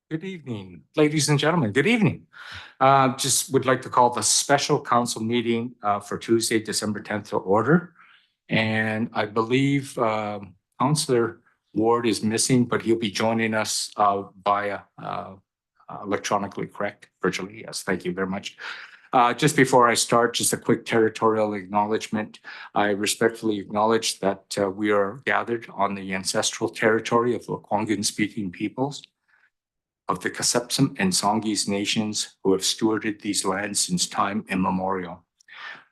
Good evening, ladies and gentlemen. Good evening. Just would like to call the special council meeting for Tuesday, December 10th to order. And I believe Councillor Ward is missing, but he'll be joining us via electronically, correct? Virtually, yes. Thank you very much. Just before I start, just a quick territorial acknowledgement. I respectfully acknowledge that we are gathered on the ancestral territory of the Lekwungen-speaking peoples of the Kasepsum and Songhees nations who have stewarded these lands since time immemorial.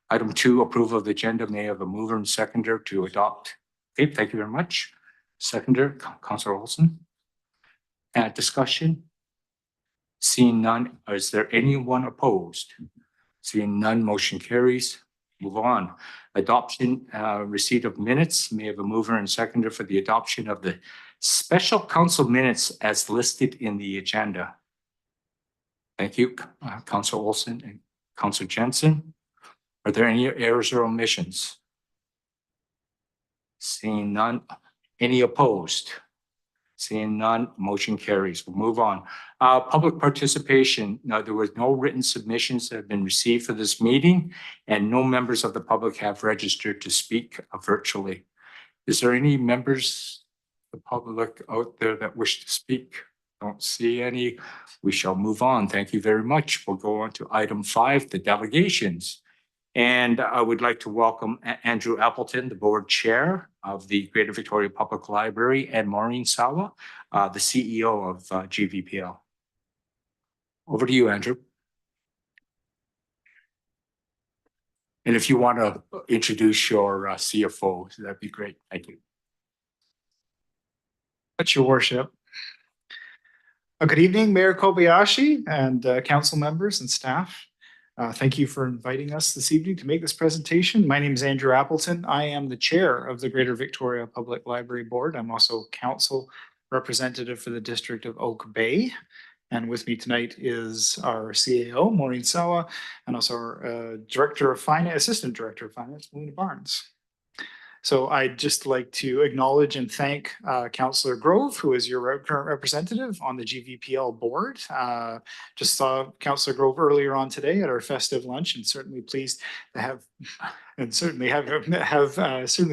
Item 2, approval of the agenda. May I have a mover and seconder to adopt? Okay, thank you very much. Seconder, Councillor Olson. Discussion? Seeing none, is there anyone opposed? Seeing none, motion carries. Move on. Adoption, receipt of minutes. May I have a mover and seconder for the adoption of the special council minutes as listed in the agenda? Thank you, Councillor Olson and Councillor Jensen. Are there any errors or omissions? Seeing none. Any opposed? Seeing none, motion carries. We'll move on. Public participation. Now, there was no written submissions that have been received for this meeting, and no members of the public have registered to speak virtually. Is there any members of the public out there that wish to speak? Don't see any. We shall move on. Thank you very much. We'll go on to item 5, the delegations. And I would like to welcome Andrew Appleton, the board chair of the Greater Victoria Public Library, and Maureen Sawa, the CEO of GVPL. Over to you, Andrew. And if you want to introduce your CFO, that'd be great. Thank you. That's your worship. Good evening, Mayor Kobayashi and council members and staff. Thank you for inviting us this evening to make this presentation. My name is Andrew Appleton. I am the chair of the Greater Victoria Public Library Board. I'm also council representative for the District of Oak Bay. And with me tonight is our CAO, Maureen Sawa, and also our Assistant Director of Finance, Melina Barnes. So I'd just like to acknowledge and thank Councillor Grove, who is your current representative on the GVPL board. Just saw Councillor Grove earlier on today at our festive lunch, and certainly pleased to have, certainly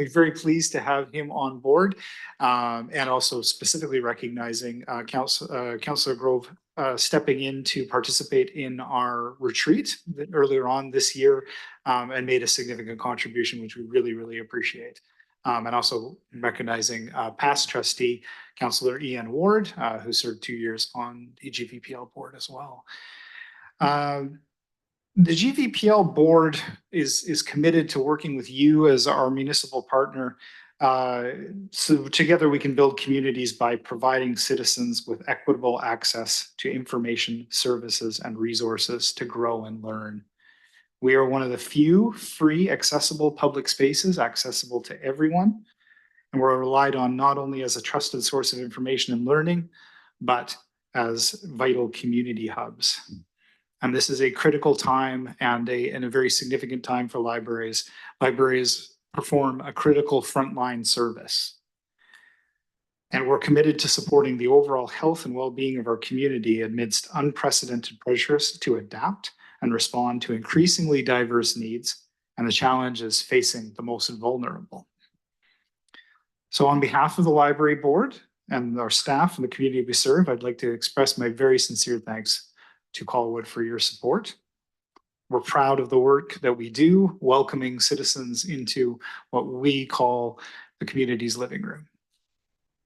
very pleased to have him on board, and also specifically recognizing Councillor Grove stepping in to participate in our retreat earlier on this year, and made a significant contribution, which we really, really appreciate. And also recognizing past trustee, Councillor Ian Ward, who served 2 years on the GVPL board as well. The GVPL board is committed to working with you as our municipal partner. So together we can build communities by providing citizens with equitable access to information, services, and resources to grow and learn. We are one of the few free, accessible public spaces accessible to everyone, and we're relied on not only as a trusted source of information and learning, but as vital community hubs. And this is a critical time and a very significant time for libraries. Libraries perform a critical frontline service. And we're committed to supporting the overall health and well-being of our community amidst unprecedented pressures to adapt and respond to increasingly diverse needs and the challenges facing the most vulnerable. So on behalf of the library board and our staff and the community we serve, I'd like to express my very sincere thanks to Colwood for your support. We're proud of the work that we do, welcoming citizens into what we call the community's living room.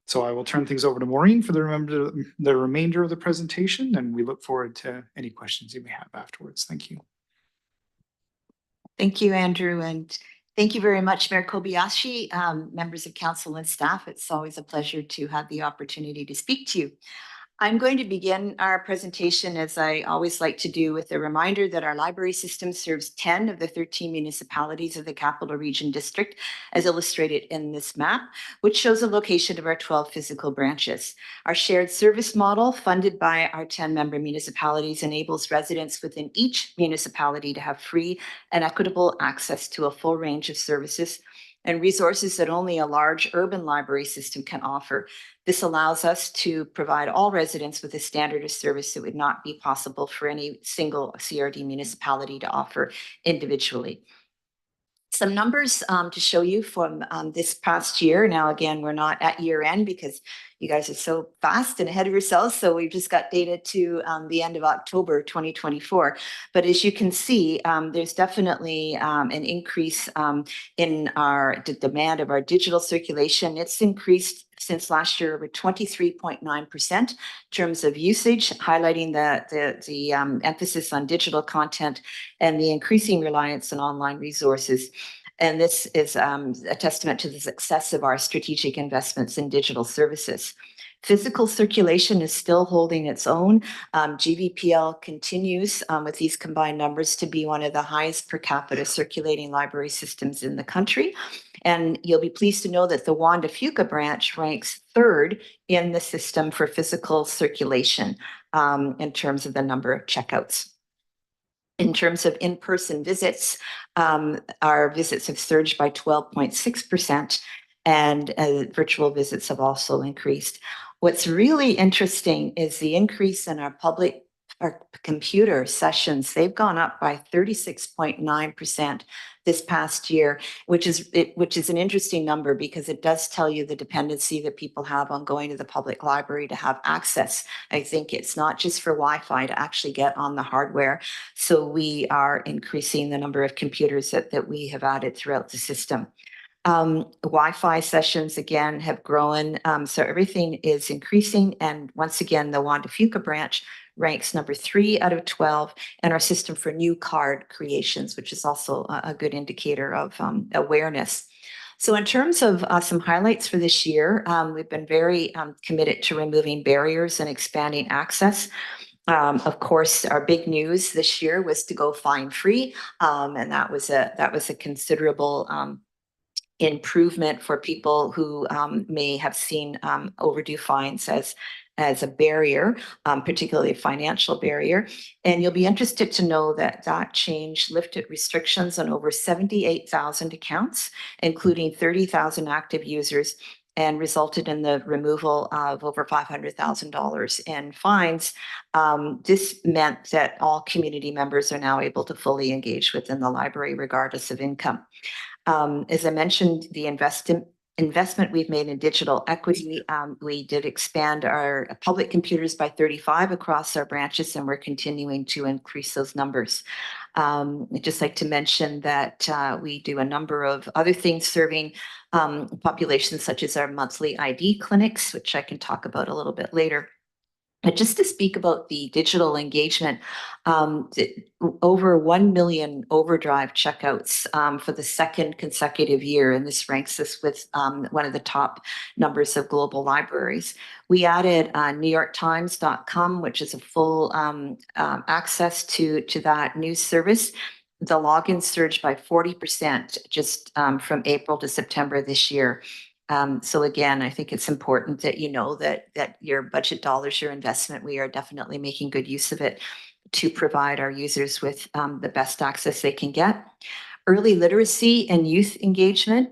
So I will turn things over to Maureen for the remainder of the presentation, and we look forward to any questions you may have afterwards. Thank you. Thank you, Andrew, and thank you very much, Mayor Kobayashi, members of council and staff. It's always a pleasure to have the opportunity to speak to you. I'm going to begin our presentation, as I always like to do, with a reminder that our library system serves 10 of the 13 municipalities of the Capital Region District, as illustrated in this map, which shows the location of our 12 physical branches. Our shared service model, funded by our 10-member municipalities, enables residents within each municipality to have free and equitable access to a full range of services and resources that only a large urban library system can offer. This allows us to provide all residents with a standard of service that would not be possible for any single CRD municipality to offer individually. Some numbers to show you from this past year. Now, again, we're not at year end because you guys are so fast and ahead of yourselves. So we've just got data to the end of October 2024. But as you can see, there's definitely an increase in our demand of our digital circulation. It's increased since last year over 23.9% in terms of usage, highlighting the emphasis on digital content and the increasing reliance on online resources. And this is a testament to the success of our strategic investments in digital services. Physical circulation is still holding its own. GVPL continues with these combined numbers to be one of the highest per capita circulating library systems in the country. And you'll be pleased to know that the Juan de Fuca branch ranks third in the system for physical circulation in terms of the number of checkouts. In terms of in-person visits, our visits have surged by 12.6%, and virtual visits have also increased. What's really interesting is the increase in our computer sessions. They've gone up by 36.9% this past year, which is an interesting number because it does tell you the dependency that people have on going to the public library to have access. I think it's not just for Wi-Fi to actually get on the hardware. So we are increasing the number of computers that we have added throughout the system. Wi-Fi sessions, again, have grown. So everything is increasing. And once again, the Juan de Fuca branch ranks number 3 out of 12, and our system for new card creations, which is also a good indicator of awareness. So in terms of some highlights for this year, we've been very committed to removing barriers and expanding access. Of course, our big news this year was to go fine-free, and that was a considerable improvement for people who may have seen overdue fines as a barrier, particularly a financial barrier. And you'll be interested to know that that change lifted restrictions on over 78,000 accounts, including 30,000 active users, and resulted in the removal of over $500,000 in fines. This meant that all community members are now able to fully engage within the library regardless of income. As I mentioned, the investment we've made in digital equity, we did expand our public computers by 35 across our branches, and we're continuing to increase those numbers. I'd just like to mention that we do a number of other things serving populations, such as our monthly ID clinics, which I can talk about a little bit later. But just to speak about the digital engagement, over 1 million overdrive checkouts for the second consecutive year, and this ranks us with one of the top numbers of global libraries. We added NewYorkTimes.com, which is a full access to that news service. The login surged by 40% just from April to September this year. So again, I think it's important that you know that your budget dollars, your investment, we are definitely making good use of it to provide our users with the best access they can get. Early literacy and youth engagement.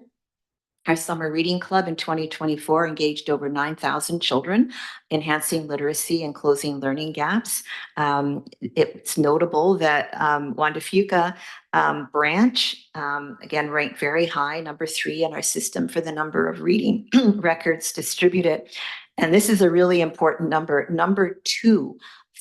Our summer reading club in 2024 engaged over 9,000 children, enhancing literacy and closing learning gaps. It's notable that Juan de Fuca branch, again, ranked very high, number 3 in our system for the number of reading records distributed. And this is a really important number, number 2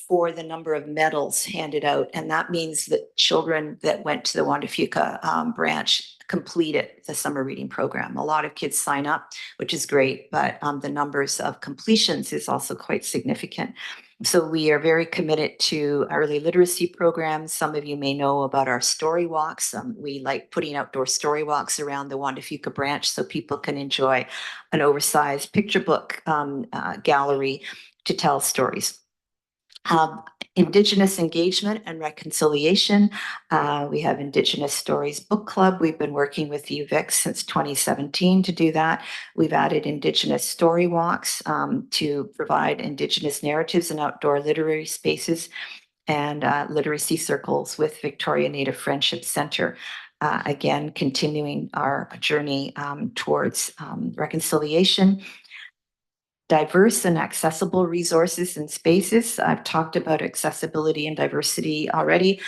for the number of medals handed out. And that means that children that went to the Juan de Fuca branch completed the summer reading program. A lot of kids sign up, which is great, but the numbers of completions is also quite significant. So we are very committed to early literacy programs. Some of you may know about our story walks. We like putting outdoor story walks around the Juan de Fuca branch so people can enjoy an oversized picture book gallery to tell stories. Indigenous engagement and reconciliation. We have Indigenous Stories Book Club. We've been working with UVic since 2017 to do that. We've added Indigenous story walks to provide Indigenous narratives in outdoor literary spaces, and literacy circles with Victoria Native Friendship Center. again, continuing our journey towards reconciliation. Diverse and accessible resources and spaces. I've talked about accessibility and diversity already.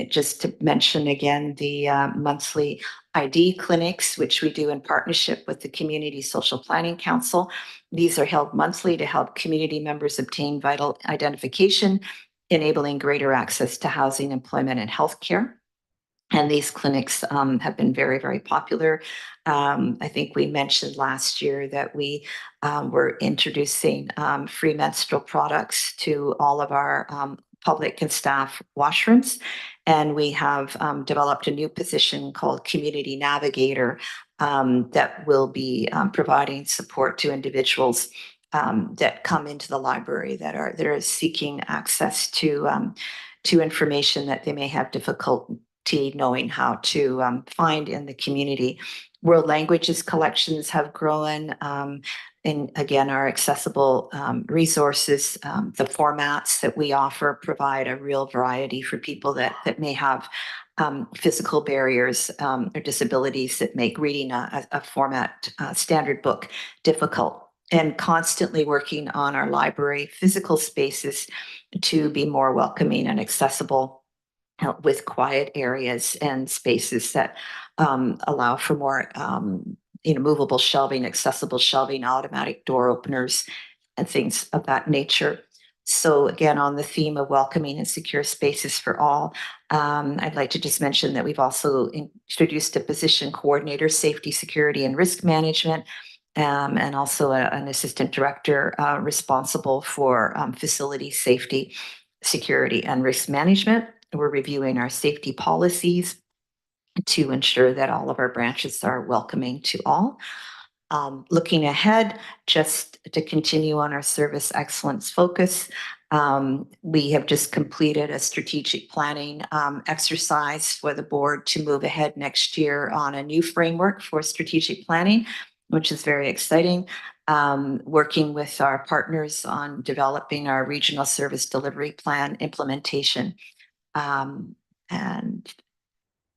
Just to mention again, the monthly ID clinics, which we do in partnership with the Community Social Planning Council. These are held monthly to help community members obtain vital identification, enabling greater access to housing, employment, and healthcare. And these clinics have been very, very popular. I think we mentioned last year that we were introducing free menstrual products to all of our public and staff washrooms. And we have developed a new position called Community Navigator that will be providing support to individuals that come into the library that are seeking access to information that they may have difficulty knowing how to find in the community. World languages collections have grown. And again, our accessible resources, the formats that we offer provide a real variety for people that may have physical barriers or disabilities that make reading a format standard book difficult. And constantly working on our library physical spaces to be more welcoming and accessible, with quiet areas and spaces that allow for more movable shelving, accessible shelving, automatic door openers, and things of that nature. So again, on the theme of welcoming and secure spaces for all, I'd like to just mention that we've also introduced a position coordinator, safety, security, and risk management, and also an assistant director responsible for facility safety, security, and risk management. We're reviewing our safety policies to ensure that all of our branches are welcoming to all. Looking ahead, just to continue on our service excellence focus, we have just completed a strategic planning exercise for the board to move ahead next year on a new framework for strategic planning, which is very exciting. Working with our partners on developing our regional service delivery plan implementation. And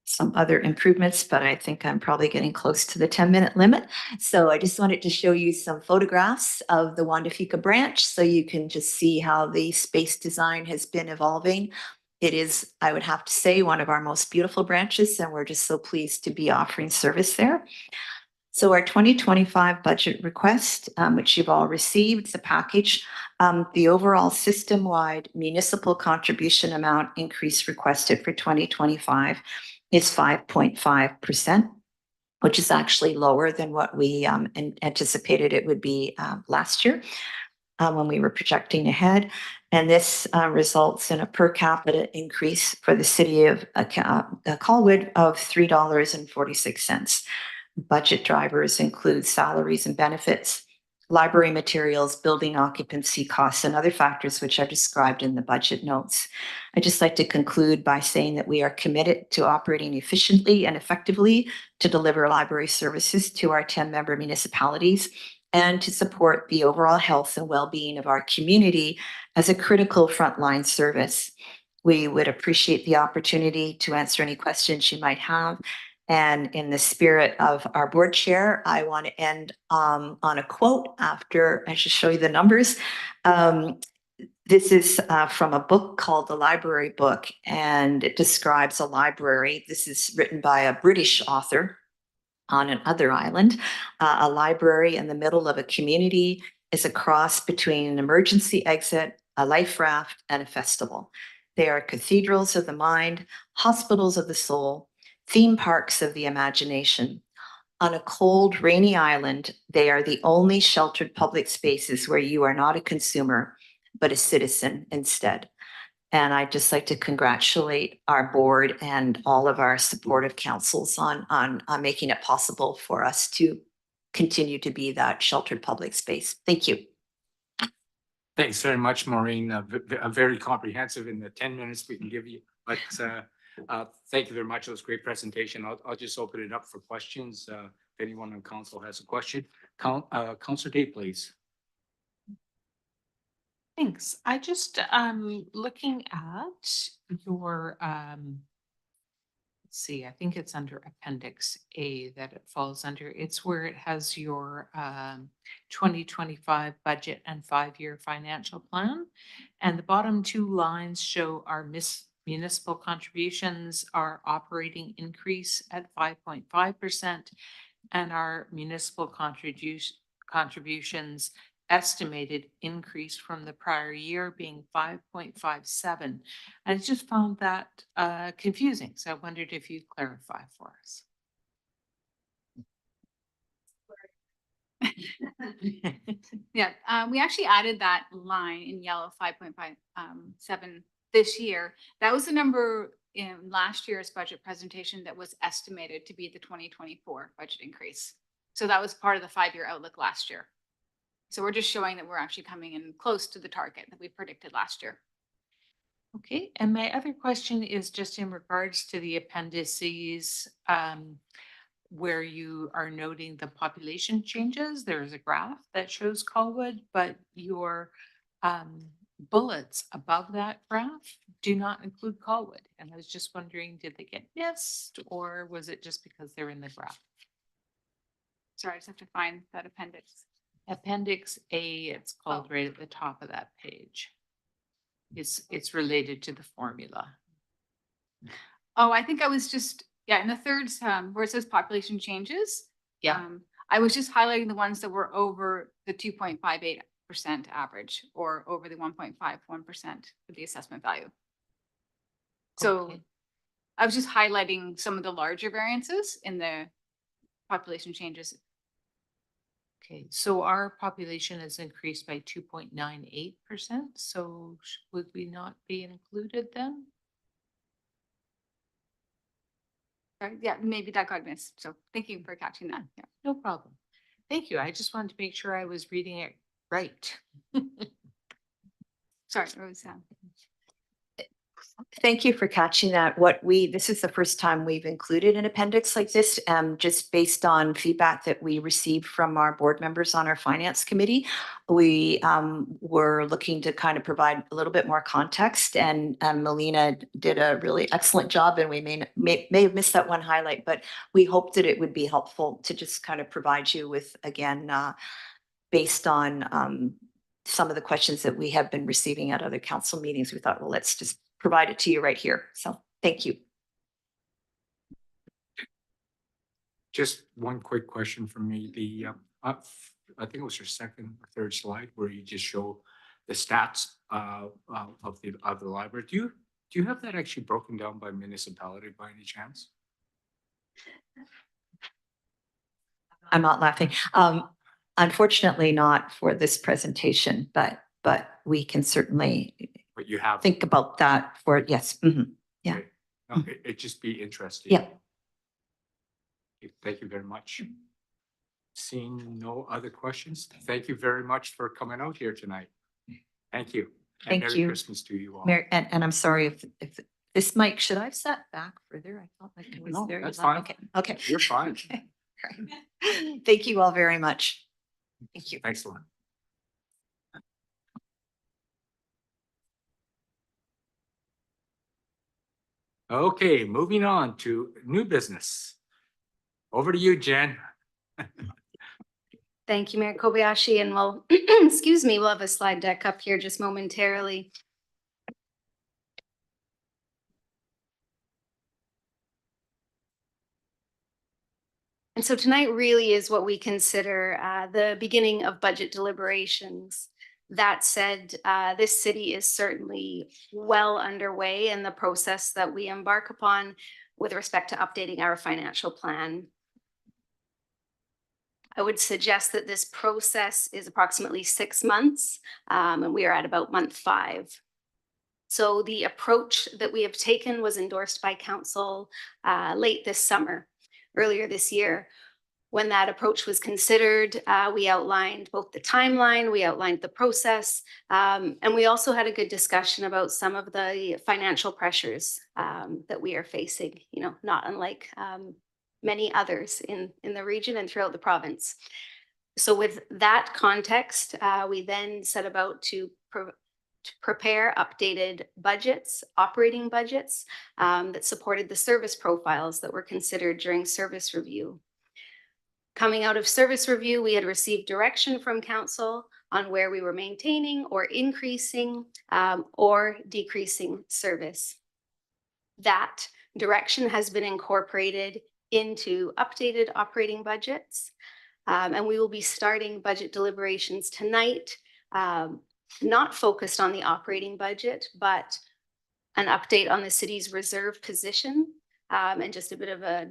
some other improvements, but I think I'm probably getting close to the 10-minute limit. So I just wanted to show you some photographs of the Juan de Fuca branch so you can just see how the space design has been evolving. It is, I would have to say, one of our most beautiful branches, and we're just so pleased to be offering service there. So our 2025 budget request, which you've all received, the package, the overall system-wide municipal contribution amount increase requested for 2025 is 5.5%, which is actually lower than what we anticipated it would be last year when we were projecting ahead. And this results in a per capita increase for the city of Colwood of $3.46. Budget drivers include salaries and benefits, library materials, building occupancy costs, and other factors which are described in the budget notes. I'd just like to conclude by saying that we are committed to operating efficiently and effectively to deliver library services to our 10-member municipalities and to support the overall health and well-being of our community as a critical frontline service. We would appreciate the opportunity to answer any questions you might have. And in the spirit of our board chair, I want to end on a quote after I should show you the numbers. This is from a book called The Library Book, and it describes a library. This is written by a British author on another island. A library in the middle of a community is a cross between an emergency exit, a life raft, and a festival. They are cathedrals of the mind, hospitals of the soul, theme parks of the imagination. On a cold, rainy island, they are the only sheltered public spaces where you are not a consumer, but a citizen instead. And I'd just like to congratulate our board and all of our supportive councils on making it possible for us to continue to be that sheltered public space. Thank you. Thanks very much, Maureen. Very comprehensive in the 10 minutes we can give you. But thank you very much. It was a great presentation. I'll just open it up for questions. If anyone on council has a question, Councillor Day, please. Thanks. I just looking at your see, I think it's under Appendix A that it falls under. It's where it has your 2025 budget and 5-year financial plan. And the bottom two lines show our municipal contributions, our operating increase at 5.5%, and our municipal contributions estimated increase from the prior year being 5.57. I just found that confusing, so I wondered if you'd clarify for us. Yeah, we actually added that line in yellow, 5.57 this year. That was the number in last year's budget presentation that was estimated to be the 2024 budget increase. So that was part of the 5-year outlook last year. So we're just showing that we're actually coming in close to the target that we predicted last year. Okay, and my other question is just in regards to the appendices, where you are noting the population changes. There's a graph that shows Colwood, but your bullets above that graph do not include Colwood. And I was just wondering, did they get missed, or was it just because they're in the graph? Sorry, I just have to find that appendix. Appendix A, it's called right at the top of that page. It's related to the formula. Oh, I think I was just, yeah, in the third, where it says population changes. Yeah. I was just highlighting the ones that were over the 2.58% average or over the 1.51% for the assessment value. So Okay. I was just highlighting some of the larger variances in the population changes. Okay, so our population has increased by 2.98%. So would we not be included then? Sorry, yeah, maybe that got missed. So thank you for catching that. Yeah. No problem. Thank you. I just wanted to make sure I was reading it right. Sorry, it was, Thank you for catching that. This is the first time we've included an appendix like this, just based on feedback that we received from our board members on our finance committee. We were looking to kind of provide a little bit more context, and Melina did a really excellent job, and we may have missed that one highlight, but we hoped that it would be helpful to just kind of provide you with, again, based on some of the questions that we have been receiving at other council meetings. We thought, well, let's just provide it to you right here. So thank you. Just one quick question from me. I think it was your second or third slide where you just show the stats of the library. Do you have that actually broken down by municipality by any chance? I'm not laughing. Unfortunately not for this presentation, but we can certainly But you have. think about that for, yes. Yeah. Okay. No, it'd just be interesting. Yeah. Okay, thank you very much. Seeing no other questions, thank you very much for coming out here tonight. Thank you. And Thank Merry you. Christmas to you all. And I'm sorry if this mic, should I have sat back further? I felt like it was No, very that's loud. fine. Okay. You're fine. Okay. Great. Thank you all very much. Thank you. Excellent. Okay, moving on to new business. Over to you, Jen. Thank you, Mayor Kobayashi, and we'll, excuse me, we'll have a slide deck up here just momentarily. And so tonight really is what we consider the beginning of budget deliberations. That said, this city is certainly well underway in the process that we embark upon with respect to updating our financial plan. I would suggest that this process is approximately 6 months, and we are at about month 5. So the approach that we have taken was endorsed by council late this summer, earlier this year. When that approach was considered, we outlined both the timeline, we outlined the process, and we also had a good discussion about some of the financial pressures that we are facing, you know, not unlike many others in the region and throughout the province. So with that context, we then set about to to prepare updated budgets, operating budgets that supported the service profiles that were considered during service review. Coming out of service review, we had received direction from council on where we were maintaining or increasing or decreasing service. That direction has been incorporated into updated operating budgets. And we will be starting budget deliberations tonight, not focused on the operating budget, but an update on the city's reserve position and just a bit of a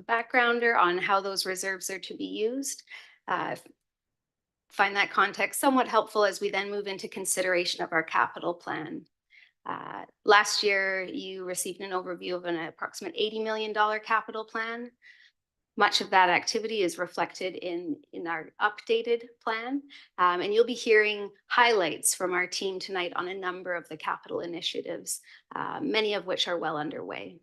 backgrounder on how those reserves are to be used. Find that context somewhat helpful as we then move into consideration of our capital plan. Last year, you received an overview of an approximate $80 million capital plan. Much of that activity is reflected in our updated plan. And you'll be hearing highlights from our team tonight on a number of the capital initiatives, many of which are well underway.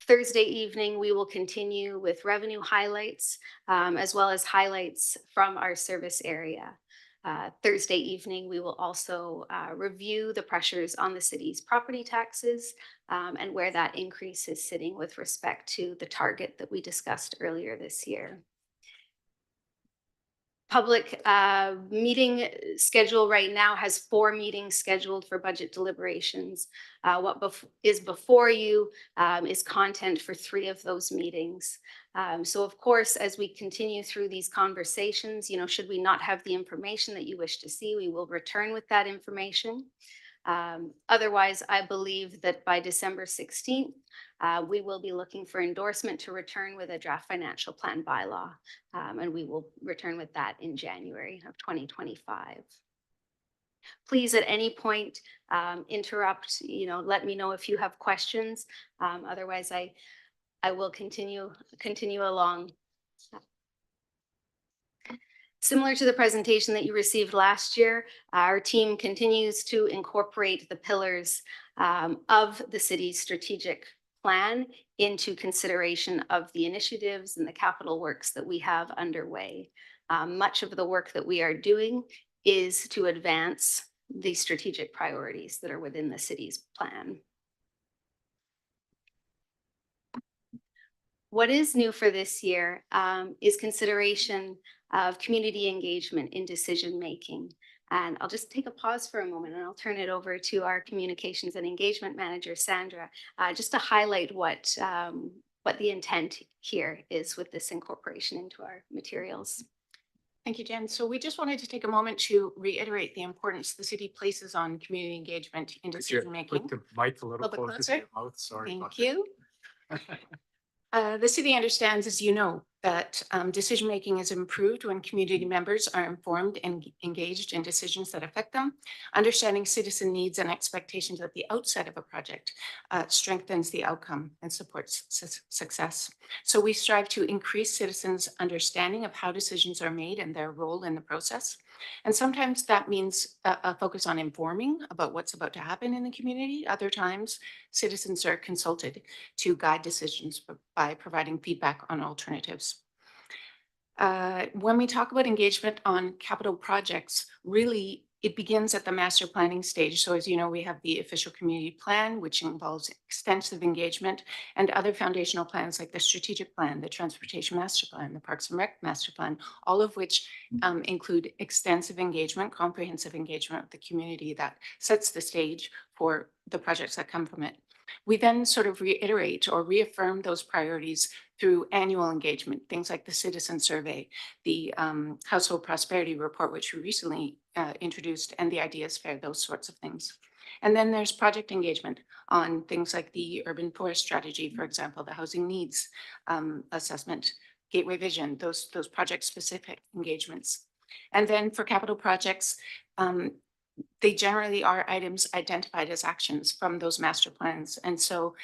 Thursday evening, we will continue with revenue highlights, as well as highlights from our service area. Thursday evening, we will also review the pressures on the city's property taxes and where that increase is sitting with respect to the target that we discussed earlier this year. Public meeting schedule right now has 4 meetings scheduled for budget deliberations. What is before you is content for 3 of those meetings. So of course, as we continue through these conversations, should we not have the information that you wish to see, we will return with that information. Otherwise, I believe that by December 16th, we will be looking for endorsement to return with a draft financial plan bylaw, and we will return with that in January of 2025. Please, at any point, interrupt, let me know if you have questions. Otherwise, I will continue along. Similar to the presentation that you received last year, our team continues to incorporate the pillars of the city's strategic plan into consideration of the initiatives and the capital works that we have underway. Much of the work that we are doing is to advance the strategic priorities that are within the city's plan. What is new for this year is consideration of community engagement in decision-making. And I'll just take a pause for a moment and I'll turn it over to our communications and engagement manager, Sandra, just to highlight what the intent here is with this incorporation into our materials. Thank you, Jen. So we just wanted to take a moment to reiterate the importance the city places on community engagement in decision-making. Put the mic a little bit closer to closer. your mouth. Sorry. Thank you. The city understands, as you know, that decision-making is improved when community members are informed and engaged in decisions that affect them. Understanding citizen needs and expectations at the outset of a project strengthens the outcome and supports success. So we strive to increase citizens' understanding of how decisions are made and their role in the process. And sometimes that means a focus on informing about what's about to happen in the community. Other times, citizens are consulted to guide decisions by providing feedback on alternatives. When we talk about engagement on capital projects, really, it begins at the master planning stage. So as you know, we have the official community plan, which involves extensive engagement, and other foundational plans like the strategic plan, the transportation master plan, the Parks and Rec master plan, all of which include extensive engagement, comprehensive engagement with the community that sets the stage for the projects that come from it. We then sort of reiterate or reaffirm those priorities through annual engagement, things like the citizen survey, the household prosperity report, which we recently introduced, and the ideas fair, those sorts of things. And then there's project engagement on things like the urban forest strategy, for example, the housing needs assessment, gateway vision, those project specific engagements. And then for capital projects, they generally are items identified as actions from those master plans. And so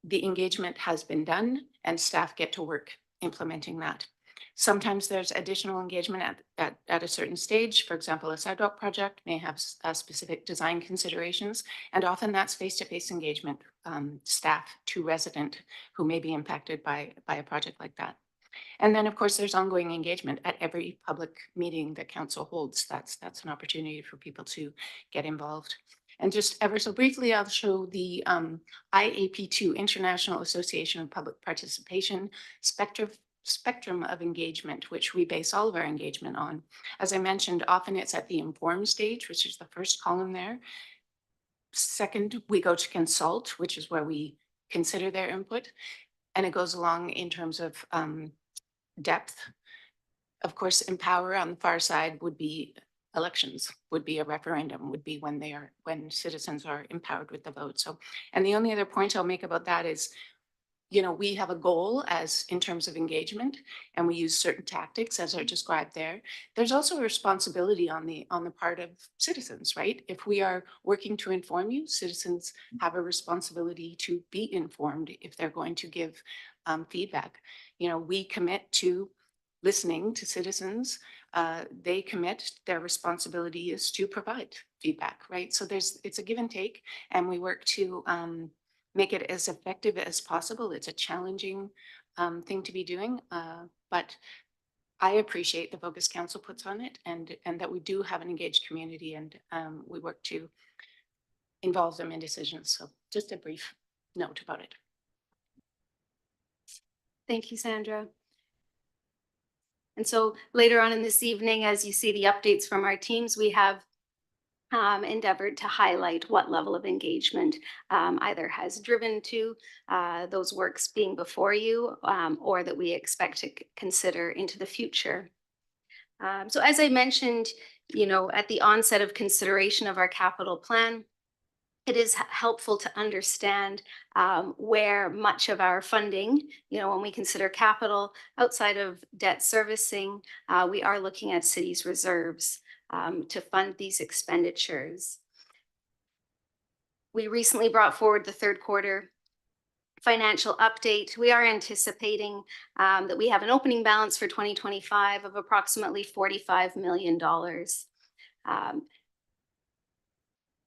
the engagement has been done and staff get to work implementing that. Sometimes there's additional engagement at a certain stage. For example, a sidewalk project may have specific design considerations, and often that's face-to-face engagement, staff to resident who may be impacted by a project like that. And then, of course, there's ongoing engagement at every public meeting that council holds. That's an opportunity for people to get involved. And just ever so briefly, I'll show the IAP2 International Association of Public Participation spectrum of engagement, which we base all of our engagement on. As I mentioned, often it's at the inform stage, which is the first column there. Second, we go to consult, which is where we consider their input. And it goes along in terms of depth. Of course, empower on the far side would be elections, would be a referendum, would be when citizens are empowered with the vote. So, and the only other point I'll make about that is, we have a goal as in terms of engagement, and we use certain tactics as are described there. There's also a responsibility on the part of citizens, right? If we are working to inform you, citizens have a responsibility to be informed if they're going to give feedback. We commit to listening to citizens. They commit, their responsibility is to provide feedback, right? So it's a give and take, and we work to make it as effective as possible. It's a challenging thing to be doing, but I appreciate the focus council puts on it, and that we do have an engaged community, and we work to involve them in decisions. So just a brief note about it. Thank you, Sandra. And so later on in this evening, as you see the updates from our teams, we have endeavored to highlight what level of engagement either has driven to those works being before you or that we expect to consider into the future. So as I mentioned, at the onset of consideration of our capital plan, it is helpful to understand where much of our funding, when we consider capital outside of debt servicing, we are looking at cities' reserves to fund these expenditures. We recently brought forward the third quarter financial update. We are anticipating that we have an opening balance for 2025 of approximately $45 million.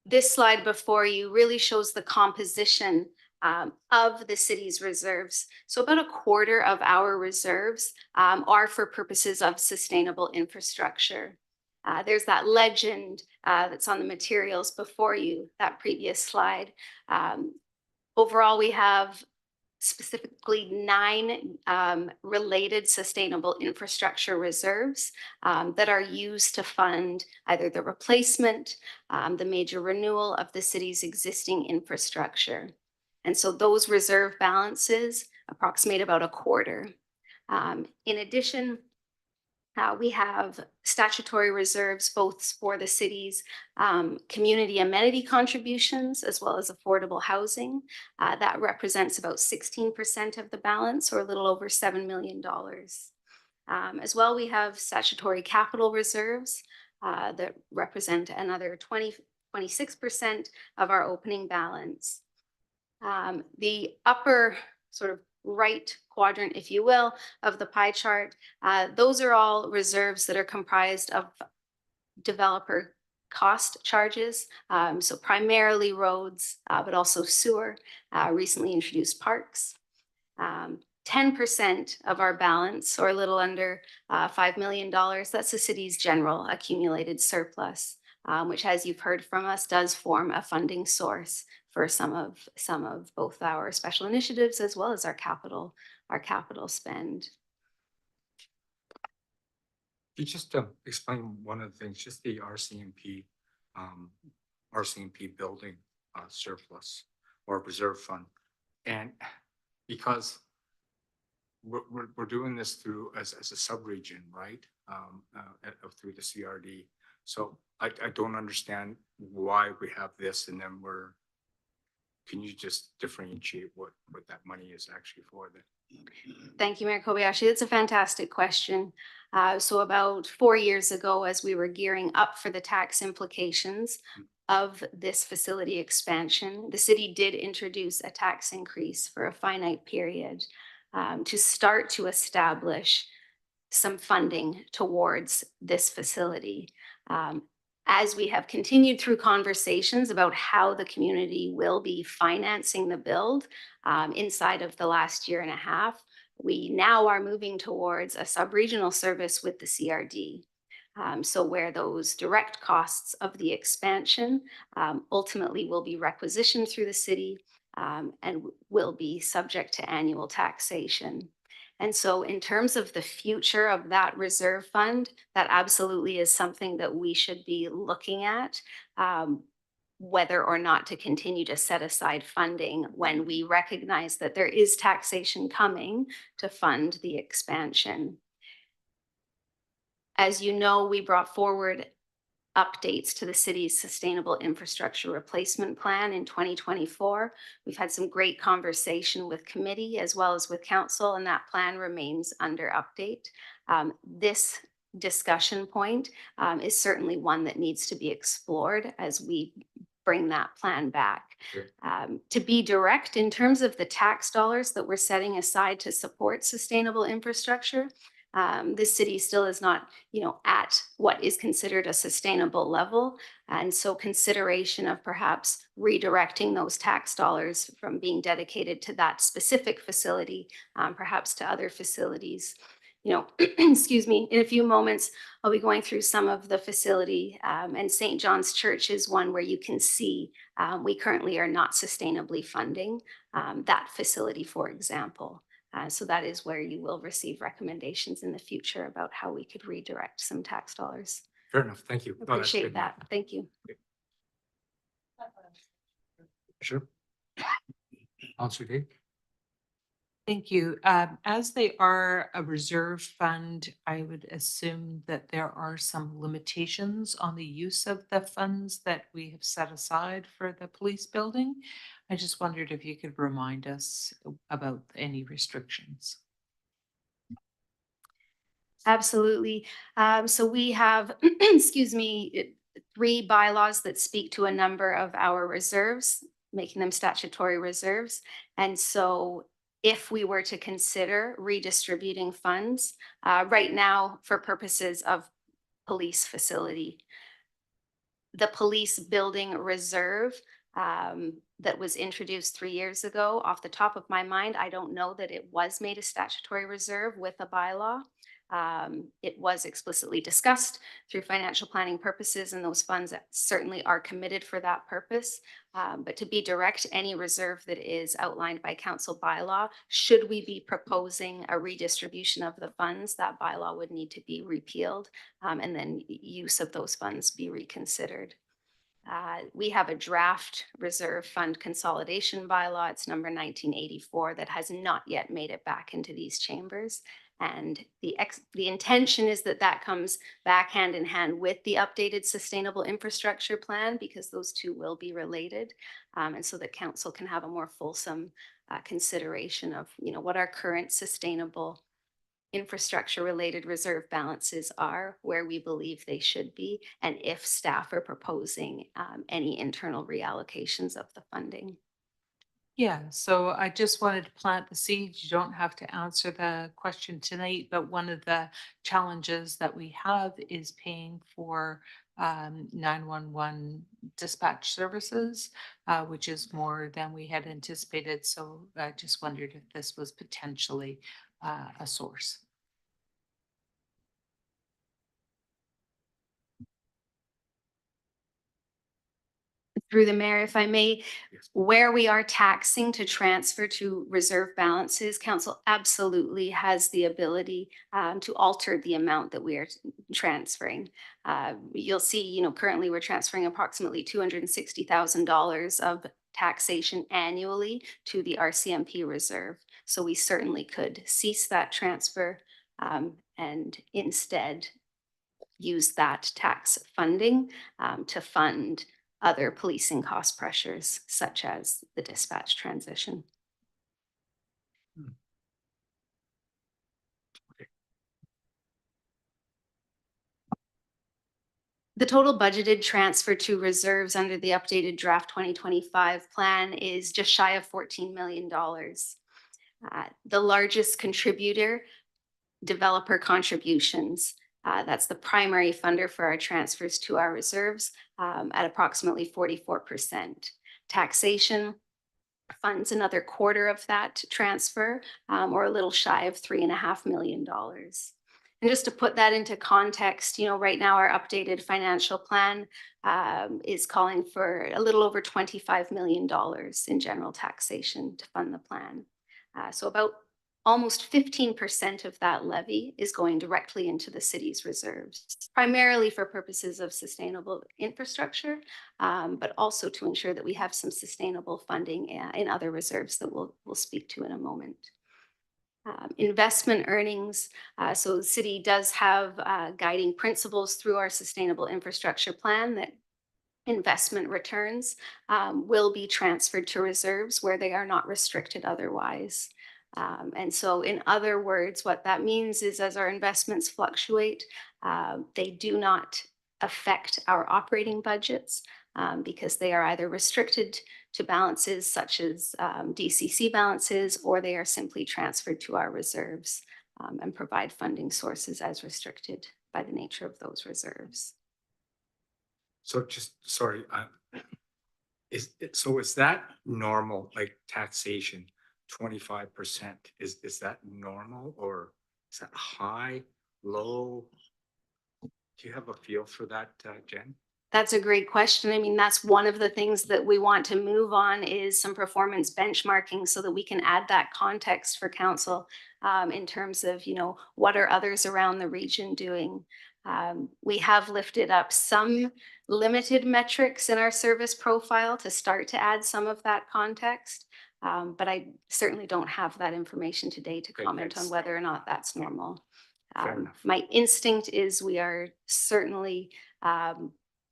This slide before you really shows the composition of the city's reserves. So about a quarter of our reserves are for purposes of sustainable infrastructure. There's that legend that's on the materials before you, that previous slide. Overall, we have specifically 9 related sustainable infrastructure reserves that are used to fund either the replacement, the major renewal of the city's existing infrastructure. And so those reserve balances approximate about a quarter. In addition, we have statutory reserves both for the city's community amenity contributions as well as affordable housing. That represents about 16% of the balance, or a little over $7 million. As well, we have statutory capital reserves that represent another 26% of our opening balance. The upper sort of right quadrant, if you will, of the pie chart, those are all reserves that are comprised of developer cost charges. So primarily roads, but also sewer, recently introduced parks. 10% of our balance, or a little under $5 million, that's the city's general accumulated surplus, which, as you've heard from us, does form a funding source for some of both our special initiatives as well as our capital spend. You just explain one of the things, just the RCMP building surplus or reserve fund, and because we're doing this through as a sub-region, right? Through the CRD. So I don't understand why we have this, and then can you just differentiate what that money is actually for then? Thank you, Mayor Kobayashi. That's a fantastic question. So about 4 years ago, as we were gearing up for the tax implications of this facility expansion, the city did introduce a tax increase for a finite period to start to establish some funding towards this facility. As we have continued through conversations about how the community will be financing the build inside of the last year and a half, We now are moving towards a sub-regional service with the CRD. So where those direct costs of the expansion ultimately will be requisitioned through the city and will be subject to annual taxation. And so in terms of the future of that reserve fund, that absolutely is something that we should be looking at, whether or not to continue to set aside funding when we recognize that there is taxation coming to fund the expansion. As you know, we brought forward updates to the city's sustainable infrastructure replacement plan in 2024. We've had some great conversation with committee as well as with council, and that plan remains under update. This discussion point is certainly one that needs to be explored as we bring that plan back. Sure. To be direct, in terms of the tax dollars that we're setting aside to support sustainable infrastructure, this city still is not, at what is considered a sustainable level. And so consideration of perhaps redirecting those tax dollars from being dedicated to that specific facility, perhaps to other facilities. Excuse me, in a few moments, I'll be going through some of the facility, and St. John's Church is one where you can see we currently are not sustainably funding that facility, for example. So that is where you will receive recommendations in the future about how we could redirect some tax dollars. Fair enough. Thank you. No, that's Appreciate good. that. Thank you. Sure. Councillor Day? Thank you. As they are a reserve fund, I would assume that there are some limitations on the use of the funds that we have set aside for the police building. I just wondered if you could remind us about any restrictions. Absolutely. So we have, excuse me, 3 bylaws that speak to a number of our reserves, making them statutory reserves. And so if we were to consider redistributing funds right now for purposes of police facility, the police building reserve that was introduced 3 years ago, off the top of my mind, I don't know that it was made a statutory reserve with a bylaw. It was explicitly discussed through financial planning purposes, and those funds certainly are committed for that purpose. But to be direct, any reserve that is outlined by council bylaw, should we be proposing a redistribution of the funds, that bylaw would need to be repealed, and then use of those funds be reconsidered. We have a draft reserve fund consolidation bylaw. It's number 1984 that has not yet made it back into these chambers. And the intention is that that comes back hand in hand with the updated sustainable infrastructure plan, because those two will be related. And so that council can have a more fulsome consideration of, what our current sustainable infrastructure related reserve balances are, where we believe they should be, and if staff are proposing any internal reallocations of the funding. Yeah, so I just wanted to plant the seed. You don't have to answer the question tonight, but one of the challenges that we have is paying for 911 dispatch services, which is more than we had anticipated. So I just wondered if this was potentially a source. Through the mayor, if I may, Yes. where we are taxing to transfer to reserve balances, council absolutely has the ability to alter the amount that we are transferring. You'll see, currently we're transferring approximately $260,000 of taxation annually to the RCMP reserve. So we certainly could cease that transfer and instead use that tax funding to fund other policing cost pressures, such as the dispatch transition. Okay. The total budgeted transfer to reserves under the updated draft 2025 plan is just shy of $14 million. The largest contributor, developer contributions. That's the primary funder for our transfers to our reserves at approximately 44%. Taxation, funds another quarter of that transfer, or a little shy of $3.5 million. And just to put that into context, right now our updated financial plan is calling for a little over $25 million in general taxation to fund the plan. So about almost 15% of that levy is going directly into the city's reserves, primarily for purposes of sustainable infrastructure, but also to ensure that we have some sustainable funding in other reserves that we'll speak to in a moment. Investment earnings. So the city does have guiding principles through our sustainable infrastructure plan that investment returns will be transferred to reserves where they are not restricted otherwise. And so in other words, what that means is as our investments fluctuate, they do not affect our operating budgets because they are either restricted to balances such as DCC balances, or they are simply transferred to our reserves and provide funding sources as restricted by the nature of those reserves. So just, sorry, is that normal, like taxation, 25%? Is that normal, or is that high, low? Do you have a feel for that, Jen? That's a great question. I mean, that's one of the things that we want to move on is some performance benchmarking so that we can add that context for council in terms of, what are others around the region doing? We have lifted up some limited metrics in our service profile to start to add some of that context. But I certainly don't have that information today to comment on whether or not that's normal. My instinct is we are certainly,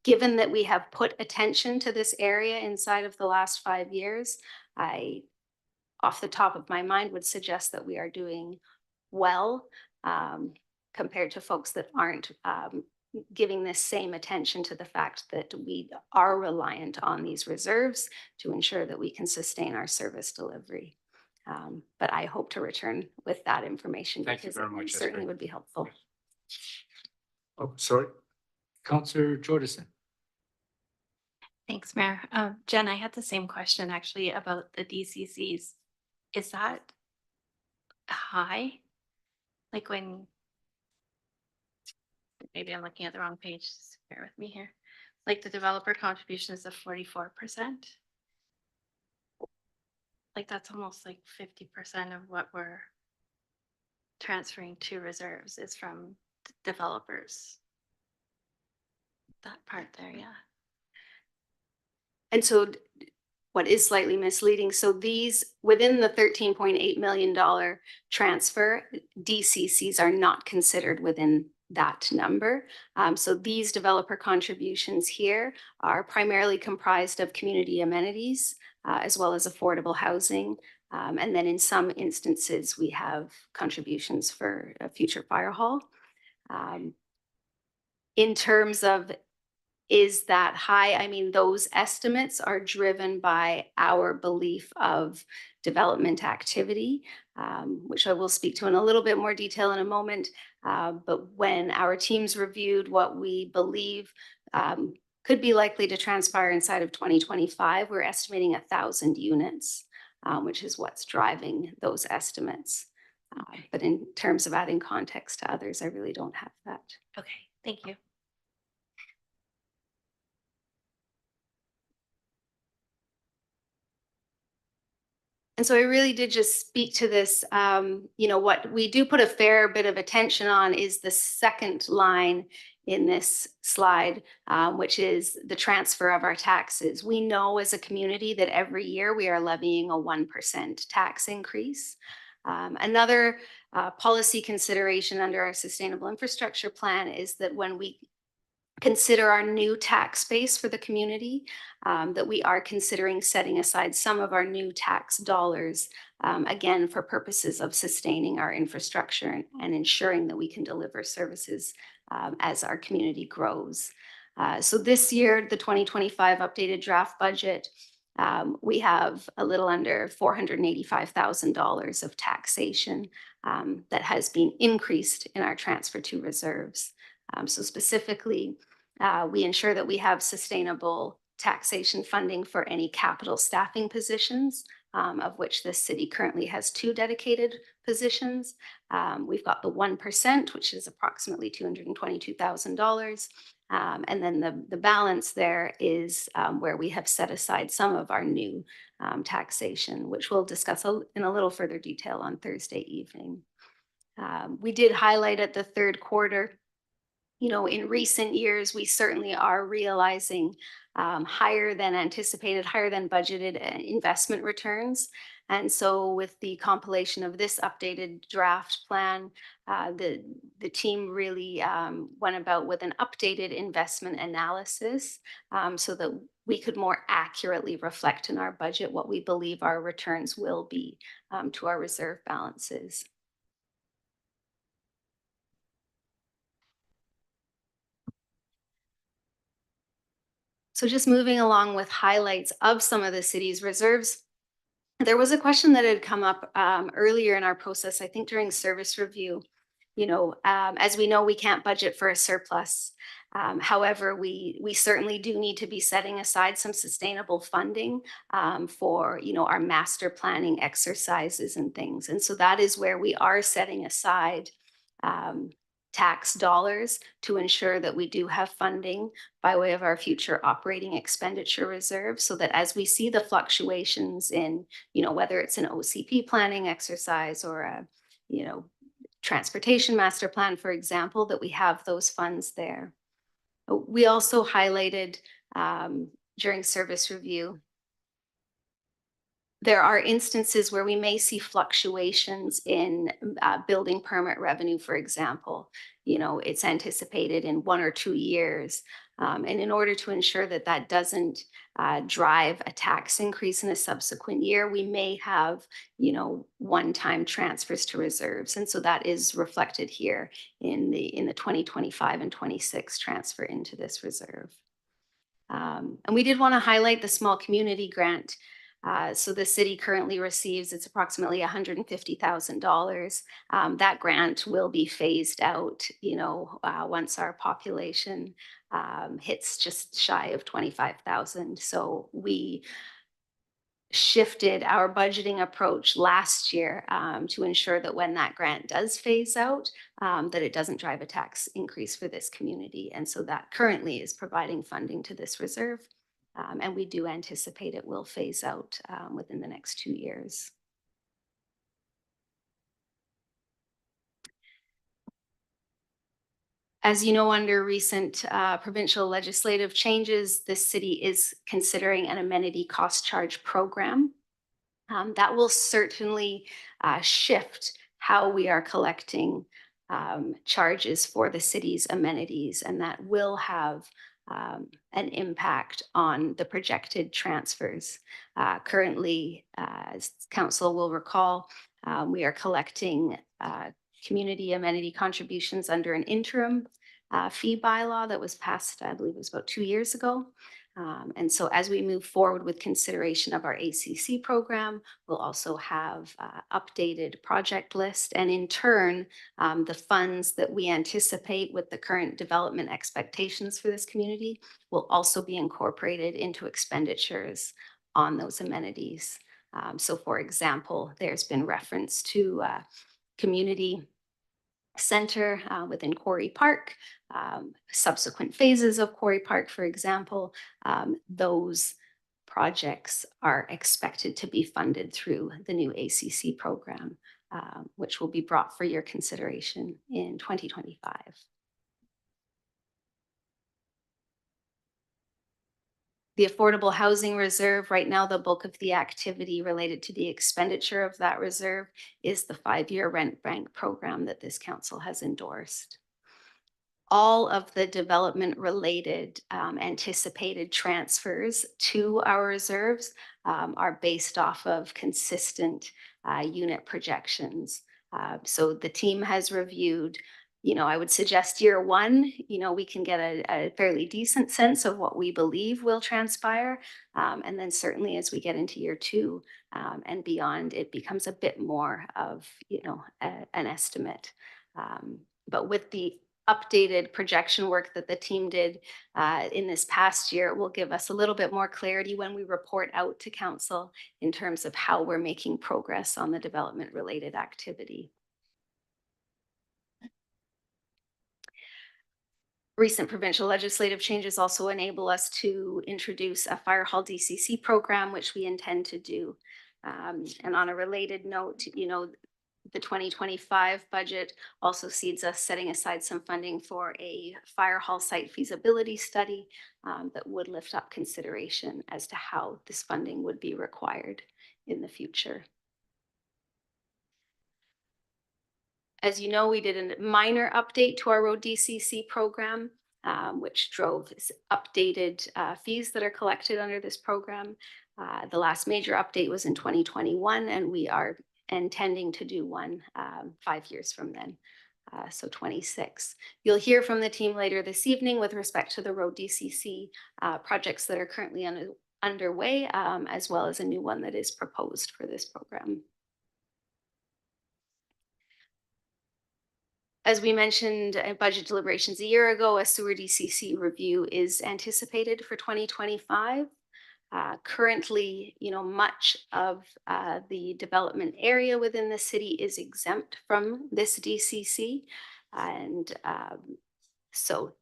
given that we have put attention to this area inside of the last 5 years, I, off the top of my mind, would suggest that we are doing well compared to folks that aren't giving this same attention to the fact that we are reliant on these reserves to ensure that we can sustain our service delivery. But I hope to return with that information. Thank you very much. It certainly would be helpful. Oh, sorry. Councillor Jordison. Thanks, Mayor. Jen, I had the same question actually about the DCCs. Is that high? Like when, maybe I'm looking at the wrong page, just bear with me here. Like the developer contribution is of 44%. Like that's almost like 50% of what we're transferring to reserves is from developers. That part there, yeah. And so what is slightly misleading, so these within the $13.8 million transfer, DCCs are not considered within that number. So these developer contributions here are primarily comprised of community amenities as well as affordable housing. And then in some instances, we have contributions for a future fire hall. In terms of is that high? I mean, those estimates are driven by our belief of development activity, which I will speak to in a little bit more detail in a moment. But when our teams reviewed what we believe could be likely to transpire inside of 2025, we're estimating 1,000 units, which is what's driving those estimates. But in terms of adding context to others, I really don't have that. Okay, thank you. And so I really did just speak to this. What we do put a fair bit of attention on is the second line in this slide, which is the transfer of our taxes. We know as a community that every year we are levying a 1% tax increase. Another policy consideration under our sustainable infrastructure plan is that when we consider our new tax base for the community, that we are considering setting aside some of our new tax dollars, again, for purposes of sustaining our infrastructure and ensuring that we can deliver services as our community grows. So this year, the 2025 updated draft budget, we have a little under $485,000 of taxation that has been increased in our transfer to reserves. So specifically, we ensure that we have sustainable taxation funding for any capital staffing positions of which the city currently has 2 dedicated positions. We've got the 1%, which is approximately $222,000. And then the balance there is where we have set aside some of our new taxation, which we'll discuss in a little further detail on Thursday evening. We did highlight at the third quarter, in recent years, we certainly are realizing higher than anticipated, higher than budgeted investment returns. And so with the compilation of this updated draft plan, the team really went about with an updated investment analysis so that we could more accurately reflect in our budget what we believe our returns will be to our reserve balances. So just moving along with highlights of some of the city's reserves, there was a question that had come up earlier in our process, I think during service review. As we know, we can't budget for a surplus. However, we certainly do need to be setting aside some sustainable funding for, our master planning exercises and things. And so that is where we are setting aside tax dollars to ensure that we do have funding by way of our future operating expenditure reserve, so that as we see the fluctuations in, whether it's an OCP planning exercise or a, transportation master plan, for example, that we have those funds there. We also highlighted during service review, there are instances where we may see fluctuations in building permit revenue, for example. It's anticipated in 1 or 2 years. And in order to ensure that that doesn't drive a tax increase in a subsequent year, we may have, one-time transfers to reserves. And so that is reflected here in the 2025 and 26 transfer into this reserve. And we did want to highlight the small community grant. So the city currently receives, it's approximately $150,000. That grant will be phased out, once our population hits just shy of 25,000. So we shifted our budgeting approach last year to ensure that when that grant does phase out, that it doesn't drive a tax increase for this community. And so that currently is providing funding to this reserve. And we do anticipate it will phase out within the next 2 years. As you know, under recent provincial legislative changes, the city is considering an amenity cost charge program. That will certainly shift how we are collecting charges for the city's amenities, and that will have an impact on the projected transfers. Currently, as council will recall, we are collecting community amenity contributions under an interim fee bylaw that was passed, I believe it was about 2 years ago. And so as we move forward with consideration of our ACC program, we'll also have updated project list, and in turn, the funds that we anticipate with the current development expectations for this community will also be incorporated into expenditures on those amenities. So for example, there's been reference to community center within Quarry Park, subsequent phases of Quarry Park, for example. Those projects are expected to be funded through the new ACC program, which will be brought for your consideration in 2025. The Affordable Housing Reserve, right now, the bulk of the activity related to the expenditure of that reserve is the 5-year rent bank program that this council has endorsed. All of the development related anticipated transfers to our reserves are based off of consistent unit projections. So the team has reviewed, I would suggest year 1, we can get a fairly decent sense of what we believe will transpire. And then certainly as we get into year 2 and beyond, it becomes a bit more of, an estimate. But with the updated projection work that the team did in this past year will give us a little bit more clarity when we report out to council in terms of how we're making progress on the development related activity. Recent provincial legislative changes also enable us to introduce a fire hall DCC program, which we intend to do. And on a related note, you know, the 2025 budget also sees us setting aside some funding for a fire hall site feasibility study that would lift up consideration as to how this funding would be required in the future. As you know, we did a minor update to our road DCC program, which drove updated fees that are collected under this program. The last major update was in 2021, and we are intending to do one 5 years from then, so 26. You'll hear from the team later this evening with respect to the road DCC projects that are currently underway, as well as a new one that is proposed for this program. As we mentioned at budget deliberations a year ago, a sewer DCC review is anticipated for 2025. Currently, you know, much of the development area within the city is exempt from this DCC. And so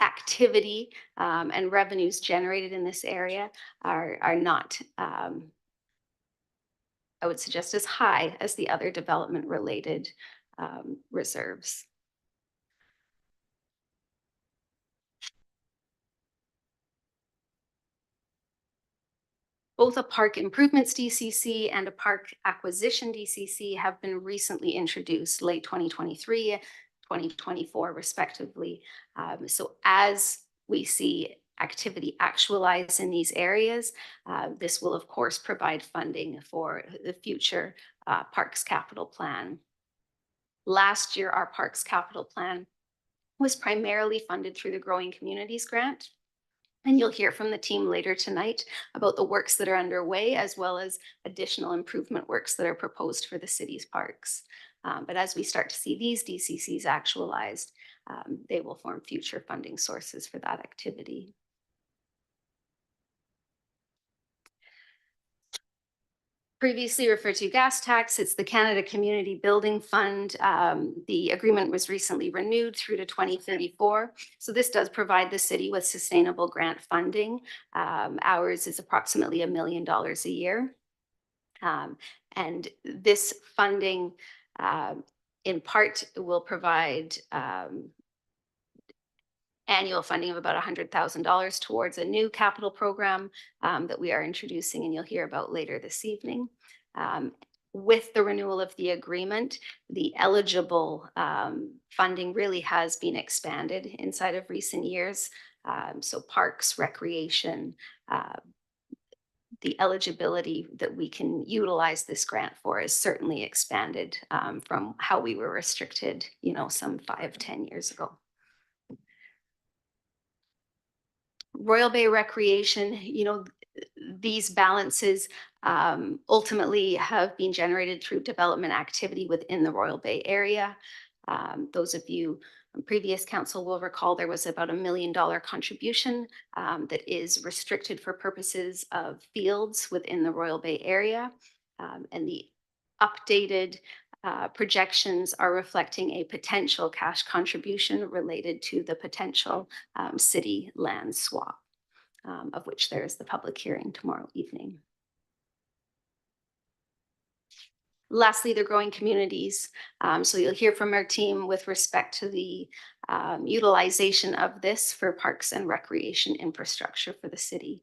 activity and revenues generated in this area are not, I would suggest, as high as the other development related reserves. Both a park improvements DCC and a park acquisition DCC have been recently introduced late 2023, 2024 respectively. So as we see activity actualize in these areas, this will of course provide funding for the future Parks Capital Plan. Last year, our Parks Capital Plan was primarily funded through the Growing Communities Grant. And you'll hear from the team later tonight about the works that are underway, as well as additional improvement works that are proposed for the city's parks. But as we start to see these DCCs actualized, they will form future funding sources for that activity. Previously referred to gas tax, it's the Canada Community Building Fund. The agreement was recently renewed through to 2034. So this does provide the city with sustainable grant funding. Ours is approximately $1 million a year. And this funding in part will provide annual funding of about $100,000 towards a new capital program that we are introducing and you'll hear about later this evening. With the renewal of the agreement, the eligible funding really has been expanded inside of recent years. So parks, recreation, the eligibility that we can utilize this grant for is certainly expanded from how we were restricted, you know, some 5-10 years ago. Royal Bay Recreation, you know, these balances ultimately have been generated through development activity within the Royal Bay area. Those of you on previous council will recall there was about $1 million contribution that is restricted for purposes of fields within the Royal Bay area. And the updated projections are reflecting a potential cash contribution related to the potential city land swap, of which there is the public hearing tomorrow evening. Lastly, the growing communities. So you'll hear from our team with respect to the utilization of this for parks and recreation infrastructure for the city.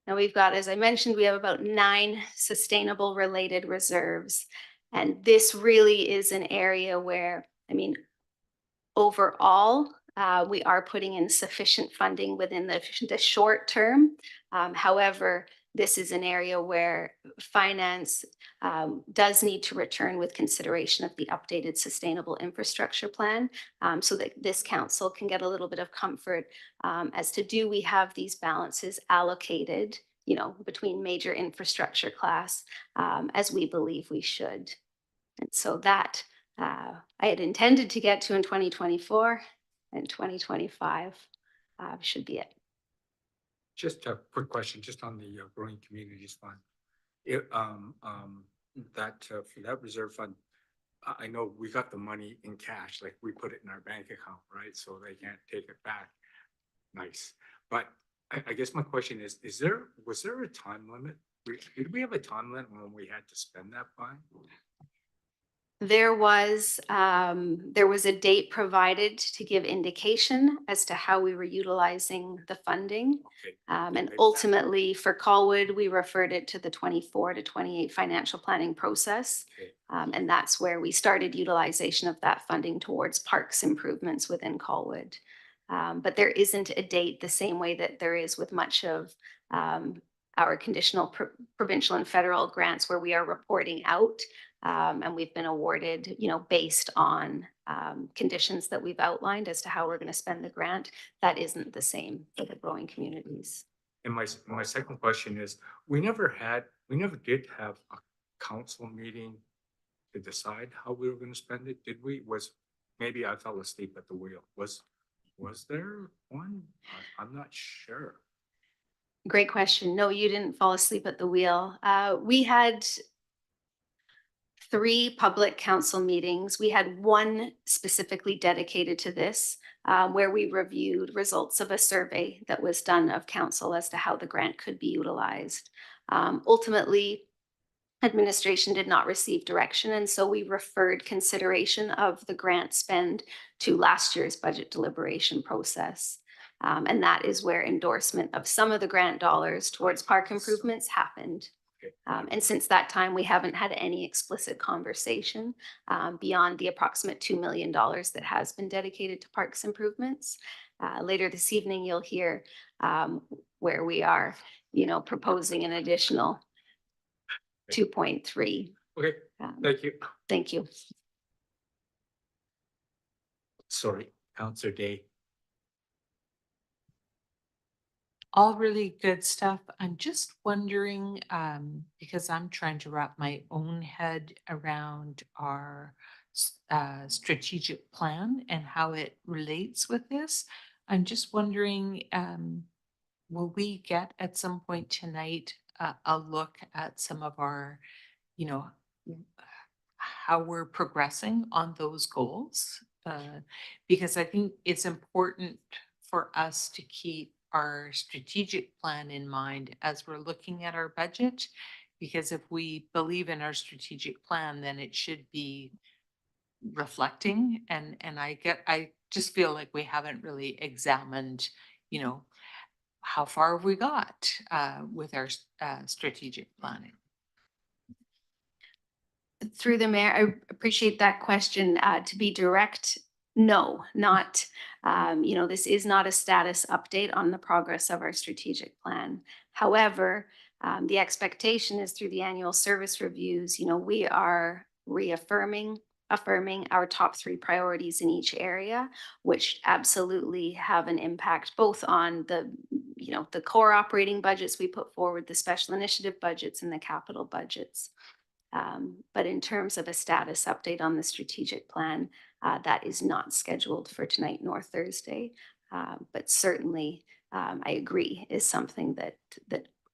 Now we've got, as I mentioned, we have about 9 sustainable related reserves. And this really is an area where, I mean, overall, we are putting in sufficient funding within the short term. However, this is an area where finance does need to return with consideration of the updated sustainable infrastructure plan so that this council can get a little bit of comfort as to do we have these balances allocated between major infrastructure class, as we believe we should. And so that I had intended to get to in 2024, and 2025 should be it. Just a quick question, just on the Growing Communities Fund. For that reserve fund, I know we got the money in cash, like we put it in our bank account, right? So they can't take it back. Nice. But I guess my question is was there a time limit? Did we have a time limit when we had to spend that fund? There was a date provided to give indication as to how we were utilizing the funding. Okay. And Maybe that- ultimately for Colwood, we referred it to the 24 to 28 financial planning process. Okay. And that's where we started utilization of that funding towards parks improvements within Colwood. But there isn't a date the same way that there is with much of our conditional provincial and federal grants, where we are reporting out. And we've been awarded, based on conditions that we've outlined as to how we're going to spend the grant. That isn't the same for the Growing Communities. And my second question is, we never did have a council meeting to decide how we were going to spend it, did we? Maybe I fell asleep at the wheel. Was there one? I'm not sure. Great question. No, you didn't fall asleep at the wheel. We had 3 public council meetings. We had one specifically dedicated to this, where we reviewed results of a survey that was done of council as to how the grant could be utilized. Ultimately, administration did not receive direction, and so we referred consideration of the grant spend to last year's budget deliberation process. And that is where endorsement of some of the grant dollars towards park improvements happened. And since that time, we haven't had any explicit conversation beyond the approximate $2 million that has been dedicated to parks improvements. Later this evening, you'll hear where we are, proposing an additional 2.3. Okay, thank you. Thank you. Sorry, Councillor Day. All really good stuff. I'm just wondering, because I'm trying to wrap my own head around our strategic plan and how it relates with this. I'm just wondering, will we get at some point tonight a look at some of our, how we're progressing on those goals? Because I think it's important for us to keep our strategic plan in mind as we're looking at our budget, because if we believe in our strategic plan, then it should be reflecting. And I just feel like we haven't really examined, how far have we got with our strategic planning. Through the mayor, I appreciate that question. To be direct, no, not. This is not a status update on the progress of our strategic plan. However, the expectation is through the annual service reviews, we are affirming our top 3 priorities in each area, which absolutely have an impact both on the core operating budgets we put forward, the special initiative budgets, and the capital budgets. But in terms of a status update on the strategic plan, that is not scheduled for tonight nor Thursday. But certainly, I agree, is something that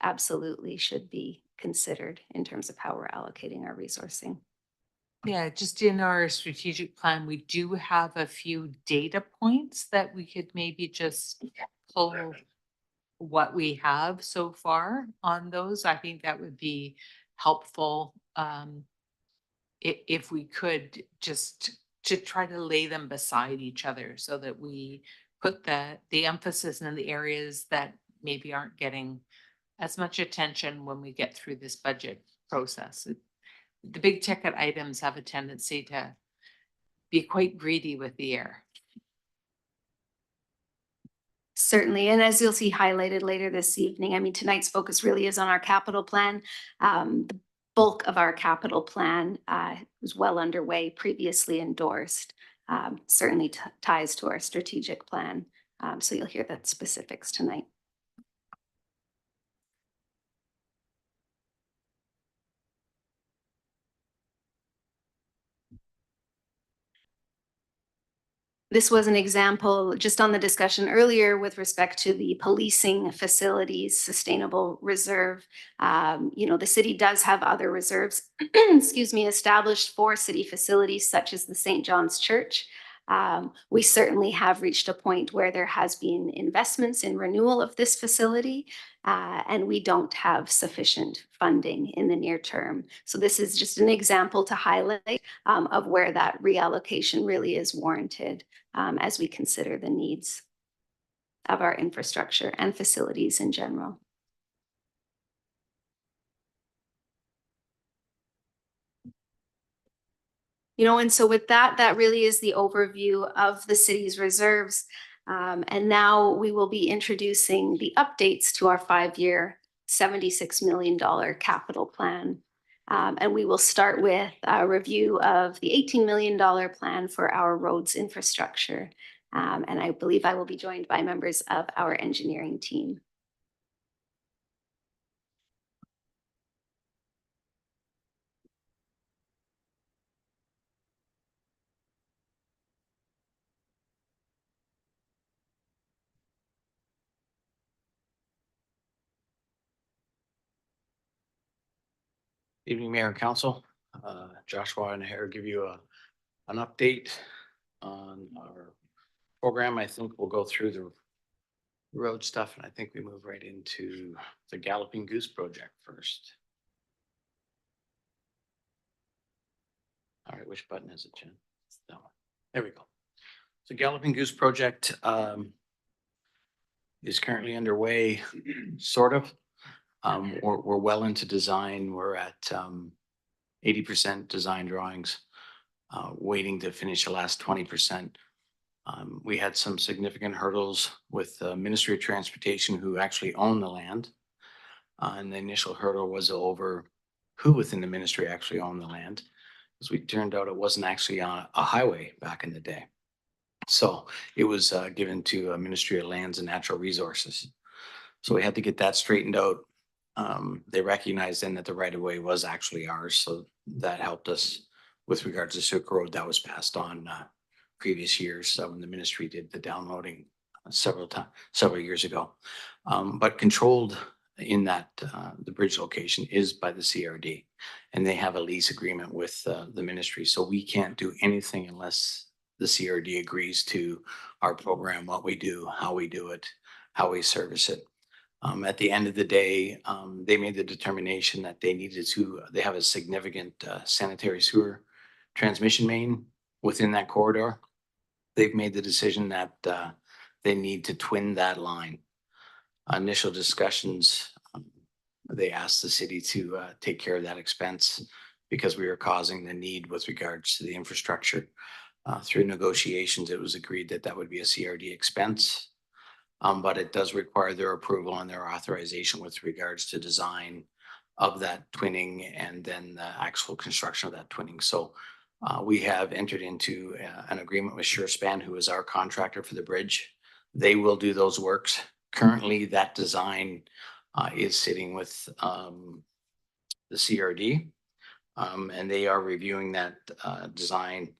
absolutely should be considered in terms of how we're allocating our resourcing. Yeah, just in our strategic plan, we do have a few data points that we could maybe just pull what we have so far on those. I think that would be helpful if we could, just to try to lay them beside each other so that we put the emphasis in the areas that maybe aren't getting as much attention when we get through this budget process. The big ticket items have a tendency to be quite greedy with the air. Certainly, and as you'll see highlighted later this evening, tonight's focus really is on our capital plan. The bulk of our capital plan was well underway, previously endorsed, certainly ties to our strategic plan. So you'll hear that specifics tonight. This was an example just on the discussion earlier with respect to the policing facilities sustainable reserve. The city does have other reserves, excuse me, established for city facilities such as the St. John's Church. We certainly have reached a point where there has been investments in renewal of this facility, and we don't have sufficient funding in the near term. So this is just an example to highlight of where that reallocation really is warranted as we consider the needs of our infrastructure and facilities in general. And so with that, that really is the overview of the city's reserves. And now we will be introducing the updates to our 5-year, $76 million capital plan. And we will start with a review of the $18 million plan for our roads infrastructure. And I believe I will be joined by members of our engineering team. Evening, Mayor and Council. Joshua and here give you an update on our program. I think we'll go through the road stuff, and I think we move right into the Galloping Goose project first. All right, which button is it, Jen? That one. There we go. So Galloping Goose project is currently underway, sort of. We're well into design. We're at 80% design drawings, waiting to finish the last 20%. We had some significant hurdles with the Ministry of Transportation, who actually own the land. And the initial hurdle was over who within the ministry actually owned the land, because we turned out it wasn't actually on a highway back in the day. So it was given to a Ministry of Lands and Natural Resources. So we had to get that straightened out. They recognized then that the right of way was actually ours. So that helped us with regards to Silk Road that was passed on previous years when the ministry did the downloading several years ago. But controlled in that the bridge location is by the CRD, and they have a lease agreement with the ministry. So we can't do anything unless the CRD agrees to our program, what we do, how we do it, how we service it. At the end of the day, they made the determination that they needed to, they have a significant sanitary sewer transmission main within that corridor. They've made the decision that they need to twin that line. Initial discussions, they asked the city to take care of that expense because we were causing the need with regards to the infrastructure. Through negotiations, it was agreed that that would be a CRD expense. But it does require their approval and their authorization with regards to design of that twinning and then the actual construction of that twinning. So we have entered into an agreement with SureSpan, who is our contractor for the bridge. They will do those works. Currently, that design is sitting with the CRD, and they are reviewing that design.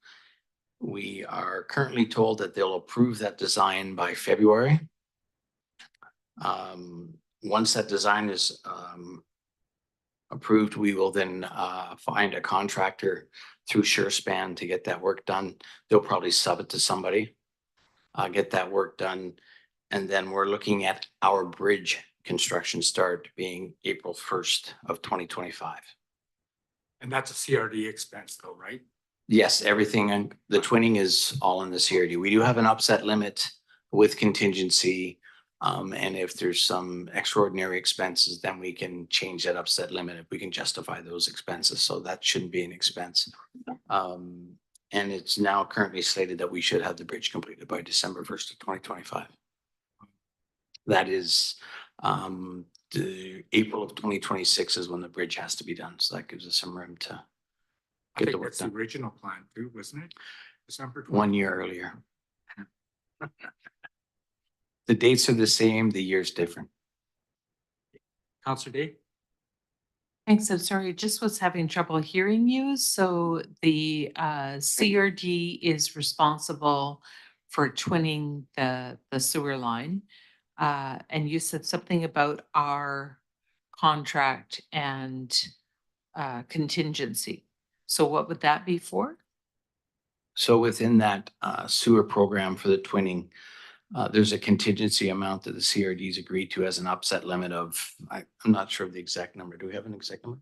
We are currently told that they'll approve that design by February. Once that design is approved, we will then find a contractor through SureSpan to get that work done. They'll probably sub it to somebody, get that work done. And then we're looking at our bridge construction start being April 1st of 2025. And that's a CRD expense though, right? Yes, everything, and the twinning is all in the CRD. We do have an upset limit with contingency. And if there's some extraordinary expenses, then we can change that upset limit if we can justify those expenses. So that shouldn't be an expense. And it's now currently slated that we should have the bridge completed by December 1st of 2025. That is the April of 2026 is when the bridge has to be done. So that gives us some room to I think that's the original plan too, wasn't it? December 1 year earlier. The dates are the same, the year's different. Councillor Day? Thanks. I'm sorry, just was having trouble hearing you. So the CRD is responsible for twinning the sewer line. And you said something about our contract and contingency. So what would that be for? So within that sewer program for the twinning, there's a contingency amount that the CRD's agreed to as an upset limit of, I'm not sure of the exact number. Do we have an exact number?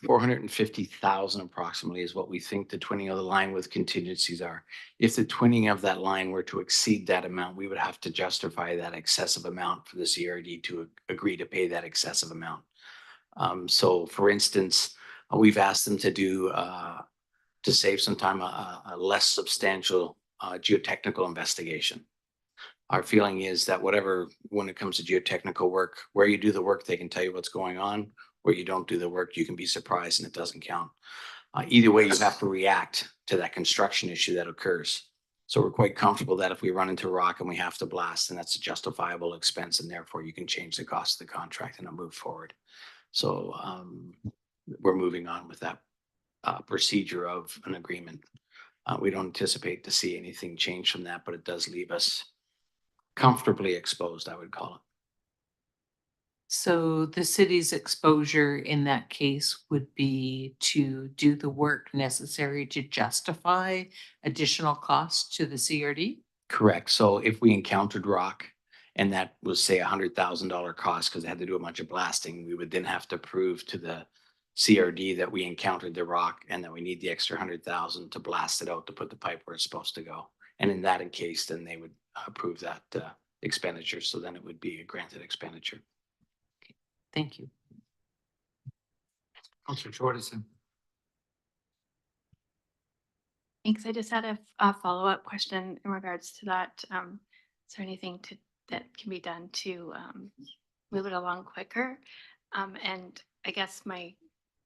450,000 approximately is what we think the twinning of the line with contingencies are. If the twinning of that line were to exceed that amount, we would have to justify that excessive amount for the CRD to agree to pay that excessive amount. So for instance, we've asked them to do, to save some time, a less substantial geotechnical investigation. Our feeling is that whatever, when it comes to geotechnical work, where you do the work, they can tell you what's going on. Where you don't do the work, you can be surprised and it doesn't count. Either way, you have to react to that construction issue that occurs. So we're quite comfortable that if we run into rock and we have to blast, then that's a justifiable expense, and therefore you can change the cost of the contract and it'll move forward. So we're moving on with that procedure of an agreement. We don't anticipate to see anything change from that, but it does leave us comfortably exposed, I would call it. So the city's exposure in that case would be to do the work necessary to justify additional costs to the CRD? Correct. So if we encountered rock and that was, say, $100,000 cost because they had to do a bunch of blasting, we would then have to prove to the CRD that we encountered the rock and that we need the extra 100,000 to blast it out to put the pipe where it's supposed to go. And in that case, then they would approve that expenditure. So then it would be a granted expenditure. Thank you. Councillor Jordison. Thanks. I just had a follow-up question in regards to that. Is there anything that can be done to move it along quicker? And I guess my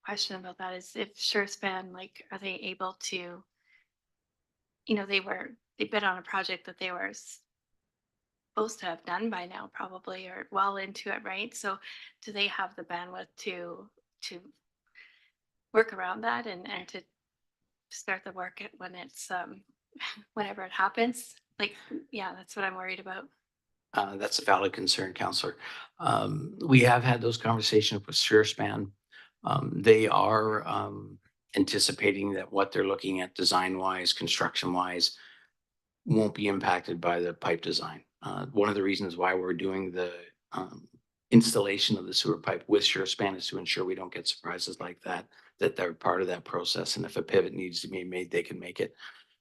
question about that is if SureSpan, like, are they able to, they bid on a project that they were supposed to have done by now, probably, or well into it, right? So do they have the bandwidth to work around that and to start the work when it's whenever it happens? Like, yeah, that's what I'm worried about. That's a valid concern, Councillor. We have had those conversations with SureSpan. They are anticipating that what they're looking at design-wise, construction-wise, won't be impacted by the pipe design. One of the reasons why we're doing the installation of the sewer pipe with SureSpan is to ensure we don't get surprises like that they're part of that process. And if a pivot needs to be made, they can make it.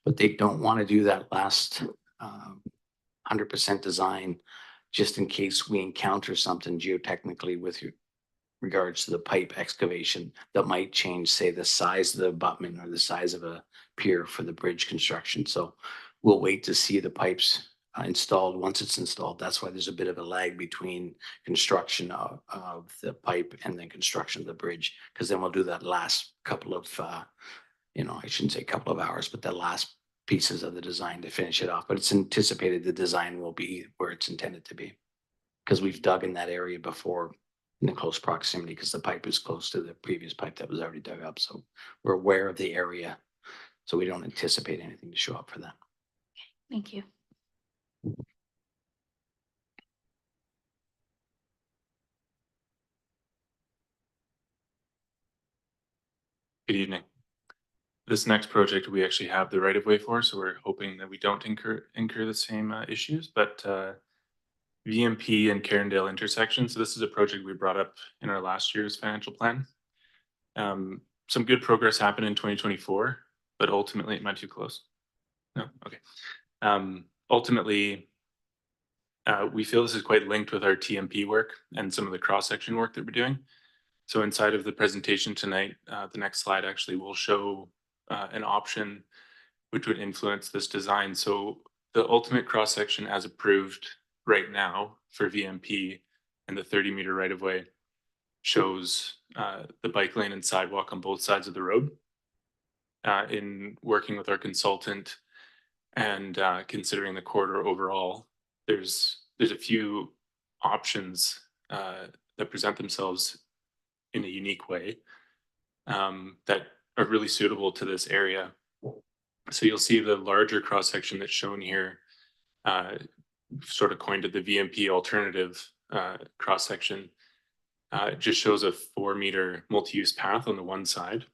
But they don't want to do that last 100% design just in case we encounter something geotechnically with regards to the pipe excavation that might change, say, the size of the abutment or the size of a pier for the bridge construction. So we'll wait to see the pipes installed. Once it's installed, that's why there's a bit of a lag between construction of the pipe and then construction of the bridge, because then we'll do that last couple of, I shouldn't say couple of hours, but the last pieces of the design to finish it off. But it's anticipated the design will be where it's intended to be, because we've dug in that area before in the close proximity, because the pipe is close to the previous pipe that was already dug up. So we're aware of the area. So we don't anticipate anything to show up for that. Thank you. Good evening. This next project we actually have the right of way for, so we're hoping that we don't incur the same issues, but VMP and Carindale intersection. So this is a project we brought up in our last year's financial plan. Some good progress happened in 2024, but ultimately, am I too close? No? Okay. Ultimately, we feel this is quite linked with our TMP work and some of the cross-section work that we're doing. So inside of the presentation tonight, the next slide actually will show an option which would influence this design. So the ultimate cross-section as approved right now for VMP and the 30-meter right-of-way shows the bike lane and sidewalk on both sides of the road. In working with our consultant and considering the corridor overall, there's a few options that present themselves in a unique way that are really suitable to this area. So you'll see the larger cross section that's shown here sort of coined it the VMP alternative cross section. It just shows a 4-meter multi-use path on the one side,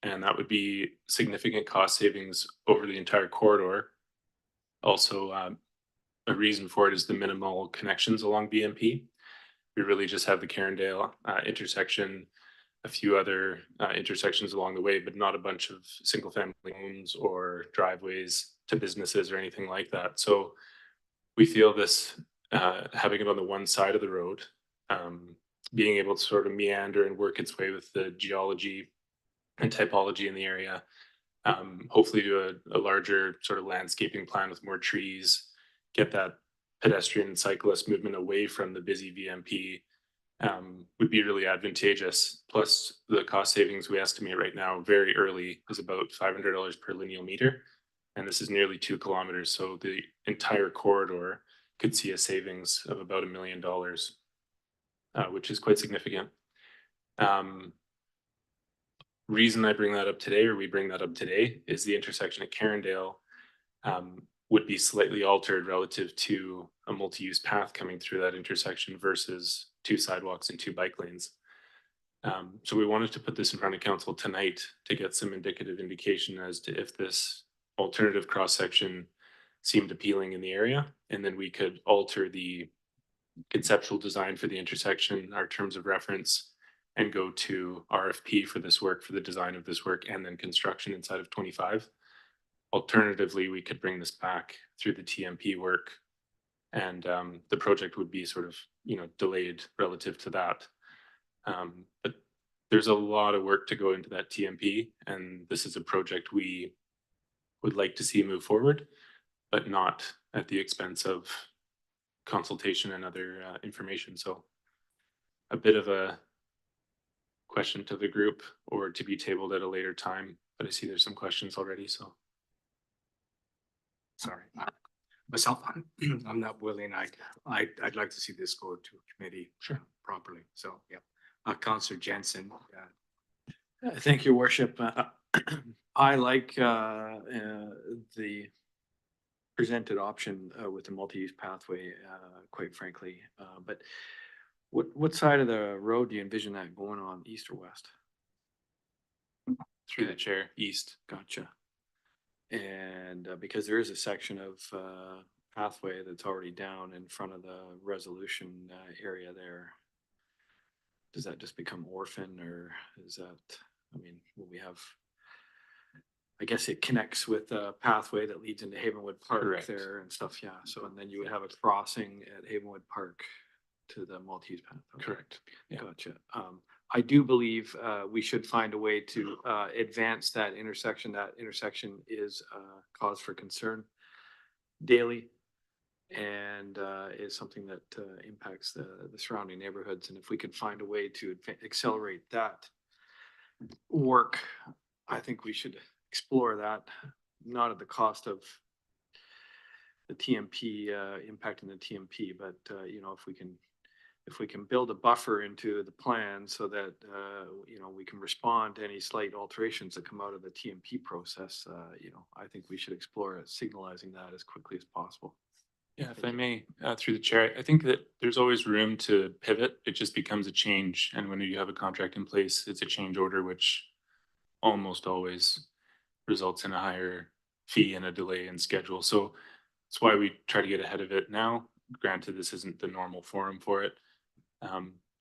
and that would be significant cost savings over the entire corridor. Also, a reason for it is the minimal connections along VMP. We really just have the Carindale intersection, a few other intersections along the way, but not a bunch of single family homes or driveways to businesses or anything like that. So we feel this, having it on the one side of the road, being able to sort of meander and work its way with the geology and typology in the area, hopefully do a larger sort of landscaping plan with more trees, get that pedestrian and cyclist movement away from the busy VMP, would be really advantageous. Plus the cost savings we estimate right now very early is about $500 per lineal meter. And this is nearly 2 kilometers. So the entire corridor could see a savings of about $1 million, which is quite significant. Reason I bring that up today, or we bring that up today, is the intersection at Carindale would be slightly altered relative to a multi-use path coming through that intersection versus 2 sidewalks and 2 bike lanes. So we wanted to put this in front of council tonight to get some indicative indication as to if this alternative cross-section seemed appealing in the area, and then we could alter the conceptual design for the intersection, our terms of reference, and go to RFP for this work, for the design of this work, and then construction inside of 25. Alternatively, we could bring this back through the TMP work, and the project would be sort of, delayed relative to that. But there's a lot of work to go into that TMP, and this is a project we would like to see move forward, but not at the expense of consultation and other information. So a bit of a question to the group, or to be tabled at a later time, but I see there's some questions already, so. Sorry. Myself, I'm not willing. I'd like to see this go to committee. Sure. Properly. So, yeah. Councillor Jensen. Thank you, Worship. I like the presented option with the multi-use pathway, quite frankly. But what side of the road do you envision that going on, east or west? Through the chair, east. Gotcha. And because there is a section of pathway that's already down in front of the resolution area there, does that just become orphan, or is that, will we have, I guess it connects with a pathway that leads into Havenwood Park. Correct. There and stuff, yeah. So, and then you would have a crossing at Havenwood Park to the multi-use path. Okay. Correct. Yeah. Gotcha. I do believe we should find a way to advance that intersection. That intersection is cause for concern daily, and is something that impacts the surrounding neighborhoods. And if we could find a way to accelerate that work, I think we should explore that, not at the cost of the TMP, impacting the TMP, but if we can build a buffer into the plan so that we can respond to any slight alterations that come out of the TMP process, I think we should explore signalizing that as quickly as possible. Yeah, if I may, through the chair, I think that there's always room to pivot. It just becomes a change, and when you have a contract in place, it's a change order, which almost always results in a higher fee and a delay in schedule. So that's why we try to get ahead of it now. Granted, this isn't the normal forum for it.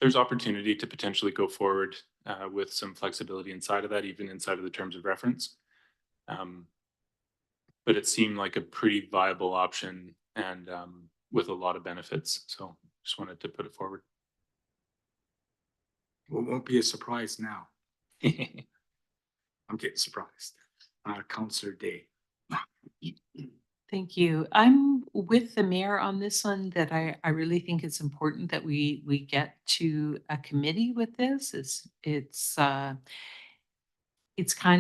There's opportunity to potentially go forward with some flexibility inside of that, even inside of the terms of reference. But it seemed like a pretty viable option, and with a lot of benefits. So just wanted to put it forward. Well, it won't be a surprise now. I'm getting surprised. Councillor Day. Thank you. I'm with the mayor on this one, that I really think it's important that we get to a committee with this. It's kind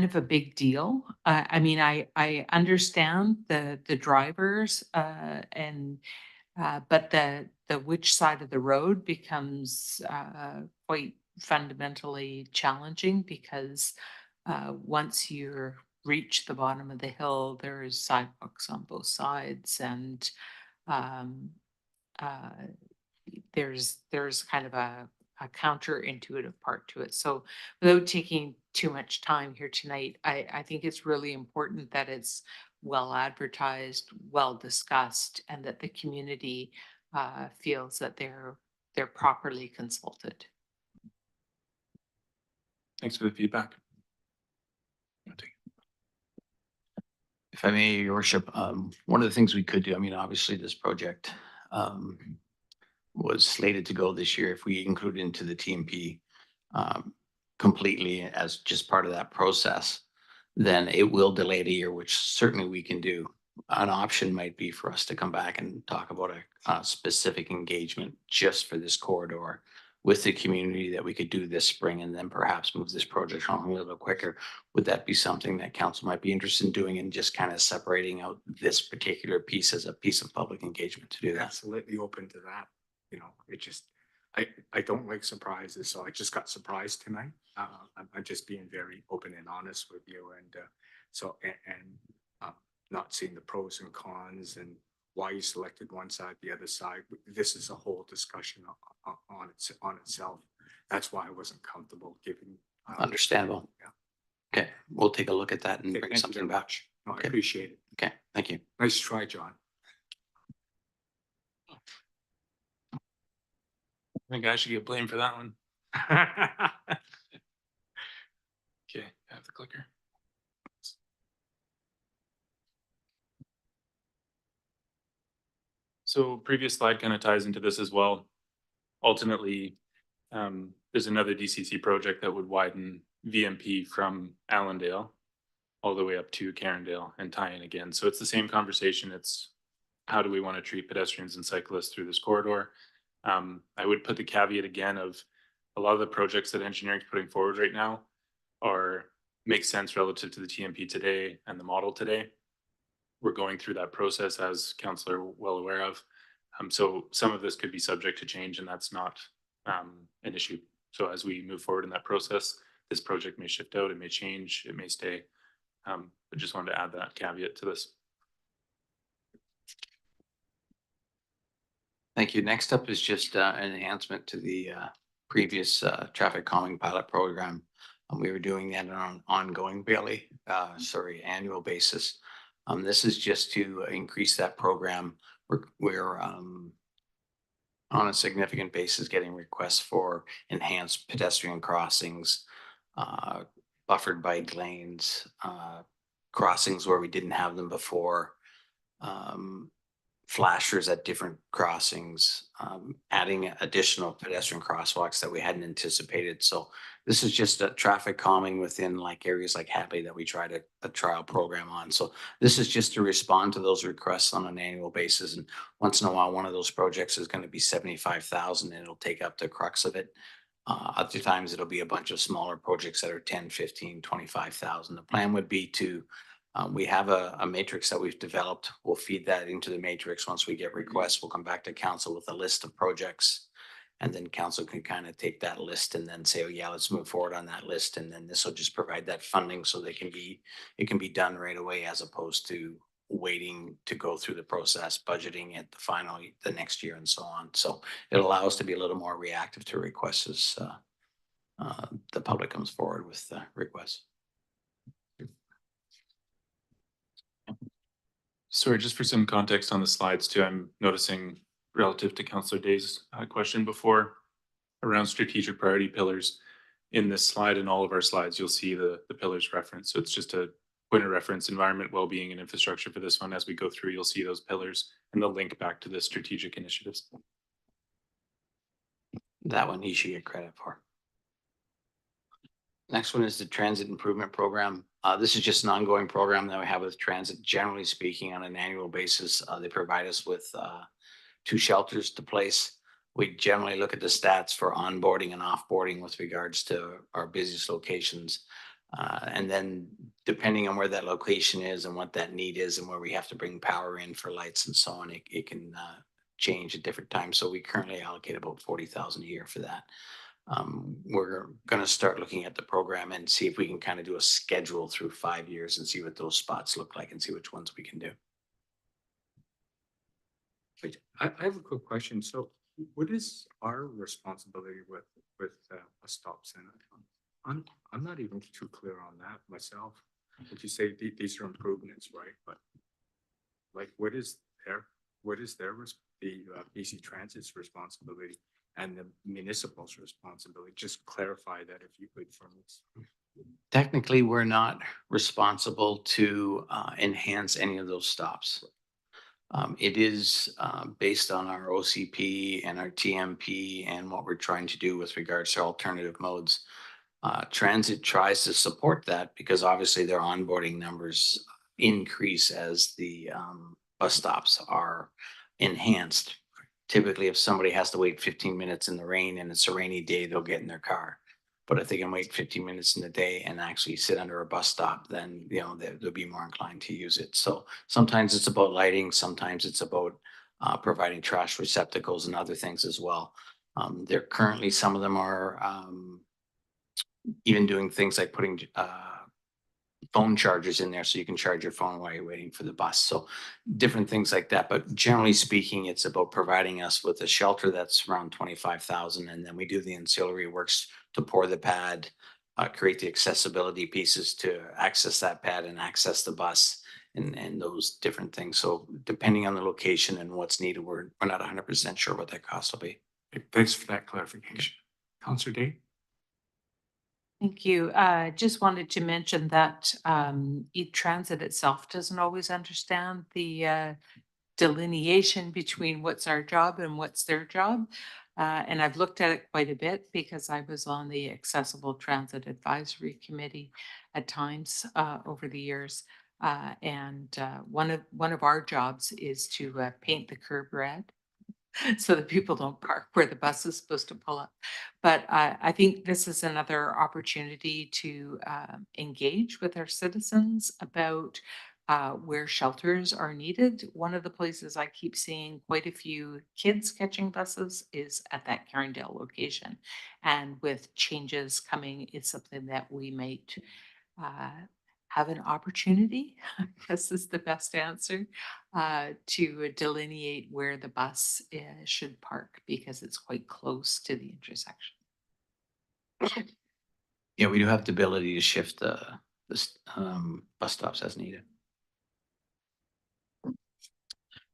of a big deal. I understand the drivers and but the which side of the road becomes quite fundamentally challenging, because once you're reach the bottom of the hill, there's sidewalks on both sides, and um, uh, there's kind of a counterintuitive part to it. So without taking too much time here tonight, I think it's really important that it's well advertised, well discussed, and that the community feels that they're properly consulted. Thanks for the feedback. If I may, your worship, one of the things we could do, I mean, obviously this project was slated to go this year. If we include it into the TMP completely as just part of that process, then it will delay it a year, which certainly we can do. An option might be for us to come back and talk about a specific engagement just for this corridor with the community that we could do this spring, and then perhaps move this project on a little bit quicker. Would that be something that council might be interested in doing, and just kind of separating out this particular piece as a piece of public engagement to do that? Absolutely open to that. You know, it just, I don't like surprises, so I just got surprised tonight. I'm just being very open and honest with you, and not seeing the pros and cons and why you selected one side, the other side. This is a whole discussion on itself. That's why I wasn't comfortable giving. Understandable. Yeah. Okay, we'll take a look at that and Okay, bring thank you something very back. much. No, I Okay. appreciate it. Okay, thank you. Nice try, John. I think I should get blamed for that one. Okay, I have the clicker. So previous slide kind of ties into this as well. Ultimately, there's another DCC project that would widen VMP from Allendale all the way up to Carindale and tie in again. So it's the same conversation. It's how do we want to treat pedestrians and cyclists through this corridor? I would put the caveat again of a lot of the projects that engineering is putting forward right now make sense relative to the TMP today and the model today. We're going through that process, as councillor well aware of. So some of this could be subject to change, and that's not an issue. So as we move forward in that process, this project may shift out, it may change, it may stay. But just wanted to add that caveat to this. Thank you. Next up is just an enhancement to the previous traffic calming pilot program. We were doing that on an ongoing annual basis. This is just to increase that program. We're on a significant basis getting requests for enhanced pedestrian crossings, buffered bike lanes, crossings where we didn't have them before, flashers at different crossings, adding additional pedestrian crosswalks that we hadn't anticipated. So this is just a traffic calming within like areas like Hadley that we tried a trial program on. So this is just to respond to those requests on an annual basis. And once in a while, one of those projects is going to be 75,000 and it'll take up the crux of it. Other times it'll be a bunch of smaller projects that are 10, 15, 25,000. The plan would be to we have a matrix that we've developed. We'll feed that into the matrix. Once we get requests, we'll come back to council with a list of projects. And then council can kind of take that list and then say, oh yeah, let's move forward on that list. And then this will just provide that funding so it can be done right away, as opposed to waiting to go through the process, budgeting at the next year and so on. So it allows us to be a little more reactive to requests as the public comes forward with requests. Sorry, just for some context on the slides too, I'm noticing relative to Councillor Day's question before around strategic priority pillars. In this slide and all of our slides, you'll see the pillars reference. So it's just a point of reference: environment, well-being, and infrastructure. For this one, as we go through, you'll see those pillars and the link back to the strategic initiatives. That one he should get credit for. Next one is the transit improvement program. This is just an ongoing program that we have with transit. Generally speaking, on an annual basis, they provide us with 2 shelters to place. We generally look at the stats for onboarding and offboarding with regards to our busiest locations. And then depending on where that location is and what that need is and where we have to bring power in for lights and so on, it can change at different times. So we currently allocate about 40,000 a year for that. We're gonna start looking at the program and see if we can kind of do a schedule through 5 years and see what those spots look like and see which ones we can do. Wait, I have a quick question. So what is our responsibility with bus stops? And I'm not even too clear on that myself. Would you say these are improvements, right? But like, what is the BC Transit's responsibility and the municipal's responsibility? Just clarify that if you could for me. Technically, we're not responsible to enhance any of those stops. It is based on our OCP and our TMP and what we're trying to do with regards to alternative modes. Transit tries to support that because obviously their onboarding numbers increase as the bus stops are enhanced. Typically, if somebody has to wait 15 minutes in the rain and it's a rainy day, they'll get in their car. But if they can wait 15 minutes in the day and actually sit under a bus stop, then they'll be more inclined to use it. So sometimes it's about lighting, sometimes it's about providing trash receptacles and other things as well. They're currently, some of them are even doing things like putting phone chargers in there so you can charge your phone while you're waiting for the bus. So different things like that. But generally speaking, it's about providing us with a shelter that's around 25,000. And then we do the ancillary works to pour the pad, create the accessibility pieces to access that pad and access the bus and those different things. So depending on the location and what's needed, we're not 100% sure what that cost will be. Thanks for that clarification. Councillor Day? Thank you. Just wanted to mention that E-Transit itself doesn't always understand the delineation between what's our job and what's their job. And I've looked at it quite a bit because I was on the Accessible Transit Advisory Committee at times over the years. And one of our jobs is to paint the curb red so that people don't park where the bus is supposed to pull up. But I think this is another opportunity to engage with our citizens about where shelters are needed. One of the places I keep seeing quite a few kids catching buses is at that Carindale location. And with changes coming, it's something that we might have an opportunity, I guess is the best answer, to delineate where the bus should park because it's quite close to the intersection. Yeah, we do have the ability to shift the bus stops as needed.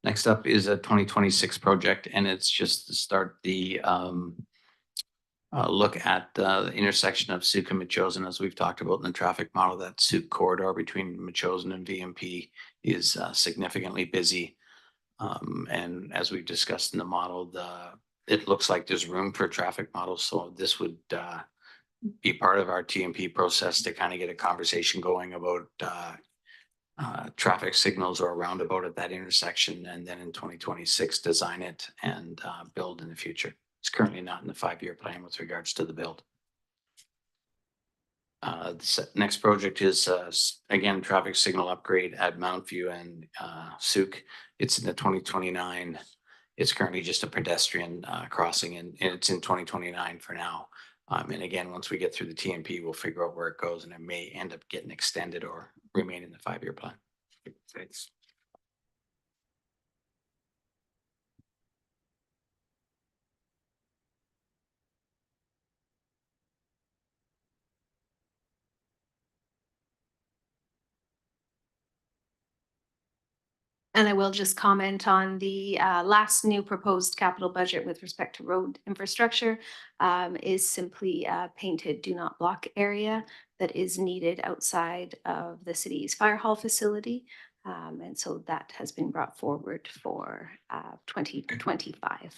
Next up is a 2026 project, and it's just to start the look at the intersection of Suk and Machosen, as we've talked about in the traffic model. That Suk corridor between Machosen and VMP is significantly busy. And as we've discussed in the model, it looks like there's room for traffic models. So this would be part of our TMP process to kind of get a conversation going about traffic signals or a roundabout at that intersection, and then in 2026 design it and build in the future. It's currently not in the 5-year plan with regards to the build. The next project is again traffic signal upgrade at Mount View and Suk. It's in the 2029. It's currently just a pedestrian crossing, and it's in 2029 for now. And again, once we get through the TMP, we'll figure out where it goes, and it may end up getting extended or remain in the 5-year plan. Thanks. And I will just comment on the last new proposed capital budget with respect to road infrastructure is simply a painted do not block area that is needed outside of the city's fire hall facility. And so that has been brought forward for 2025.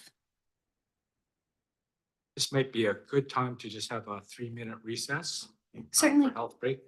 This might be a good time to just have a 3-minute recess. Certainly. For health break.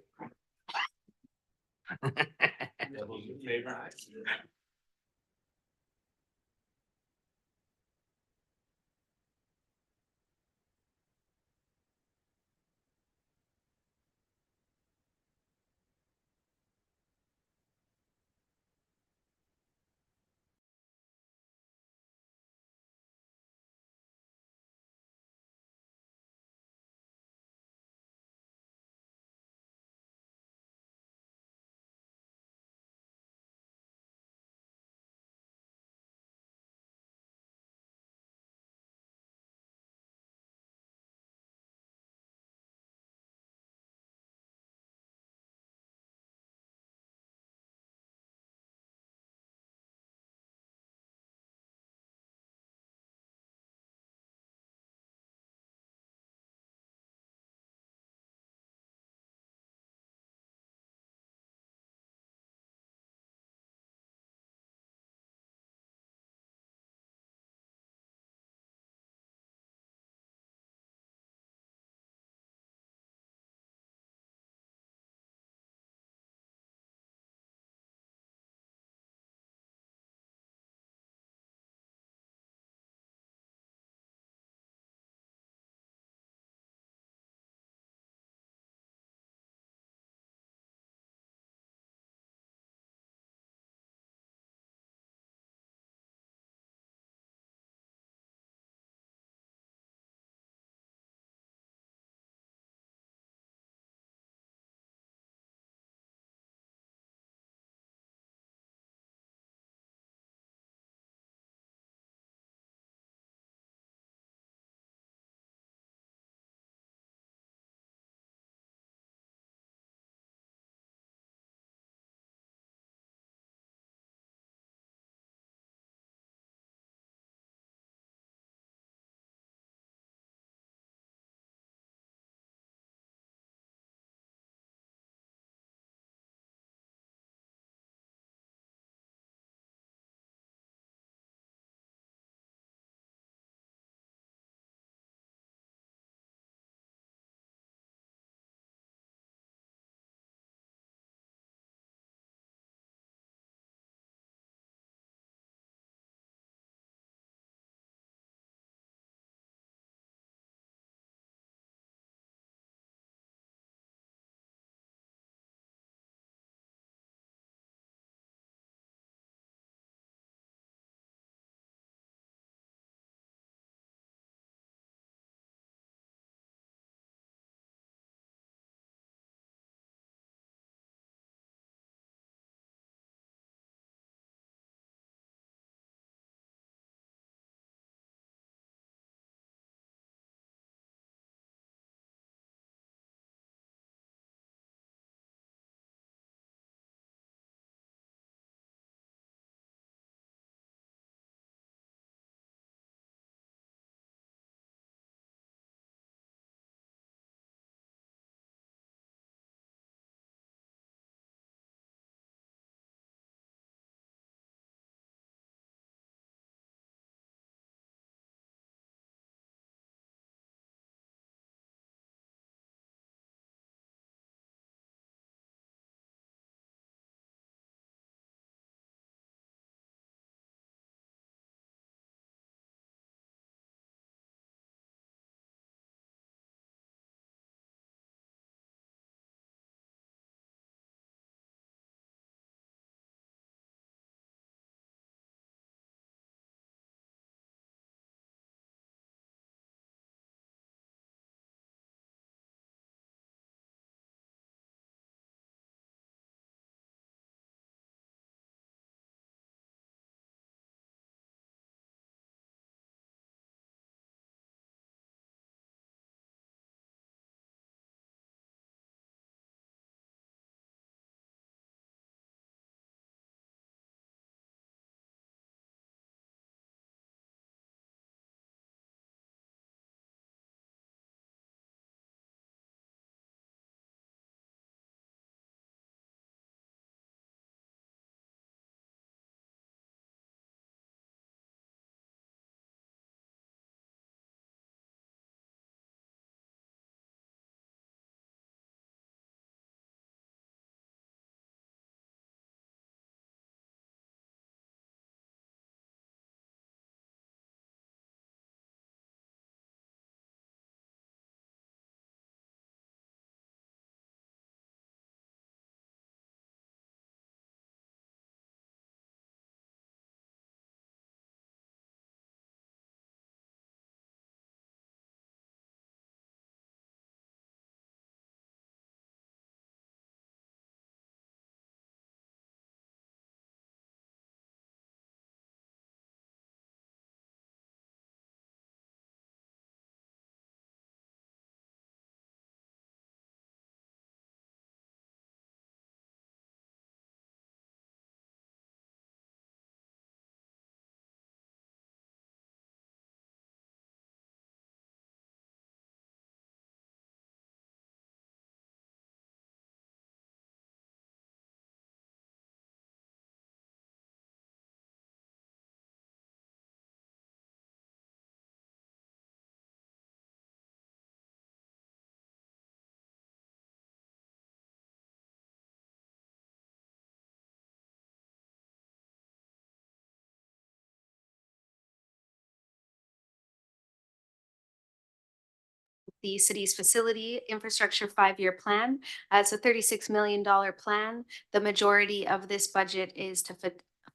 the city's facility infrastructure 5-year plan. It's a $36 million plan. The majority of this budget is to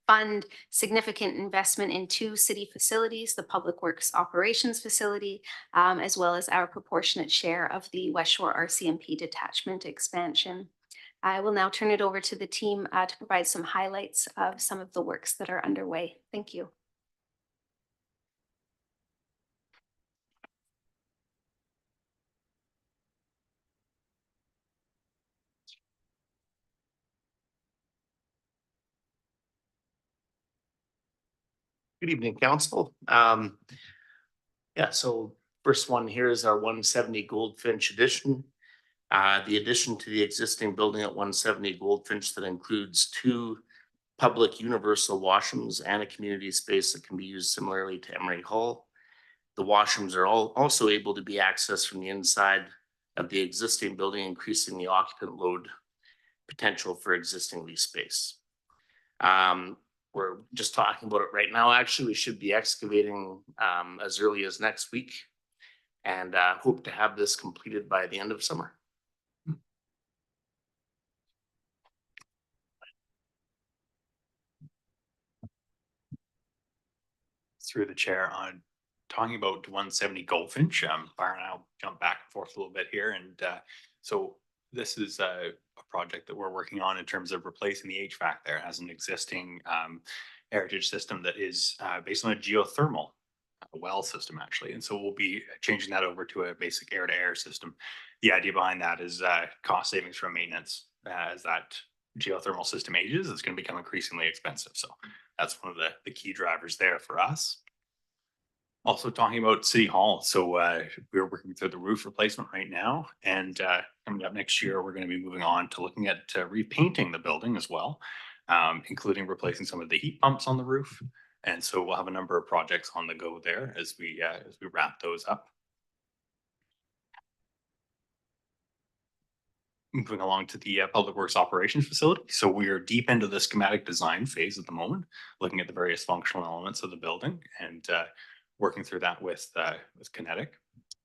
fund significant investment in 2 city facilities, the Public Works Operations Facility, as well as our proportionate share of the West Shore RCMP detachment expansion. I will now turn it over to the team to provide some highlights of some of the works that are underway. Thank you. Good evening, council. Yeah, so first one here is our 170 Goldfinch addition. The addition to the existing building at 170 Goldfinch that includes 2 public universal washrooms and a community space that can be used similarly to Emery Hall. The washrooms are also able to be accessed from the inside of the existing building, increasing the occupant load potential for existing lease space. We're just talking about it right now. Actually, we should be excavating as early as next week and hope to have this completed by the end of summer. Through the chair on talking about 170 Goldfinch, Byron and I'll jump back and forth a little bit here. And so this is a project that we're working on in terms of replacing the HVAC there. It has an existing heritage system that is based on a geothermal well system actually. And so we'll be changing that over to a basic air to air system. The idea behind that is cost savings from maintenance. As that geothermal system ages, it's going to become increasingly expensive. So that's one of the key drivers there for us. Also talking about City Hall. So we're working through the roof replacement right now. And coming up next year, we're going to be moving on to looking at repainting the building as well, including replacing some of the heat pumps on the roof. And so we'll have a number of projects on the go there as we wrap those up. Moving along to the Public Works Operations Facility. So we are deep into the schematic design phase at the moment, looking at the various functional elements of the building and working through that with Kinetic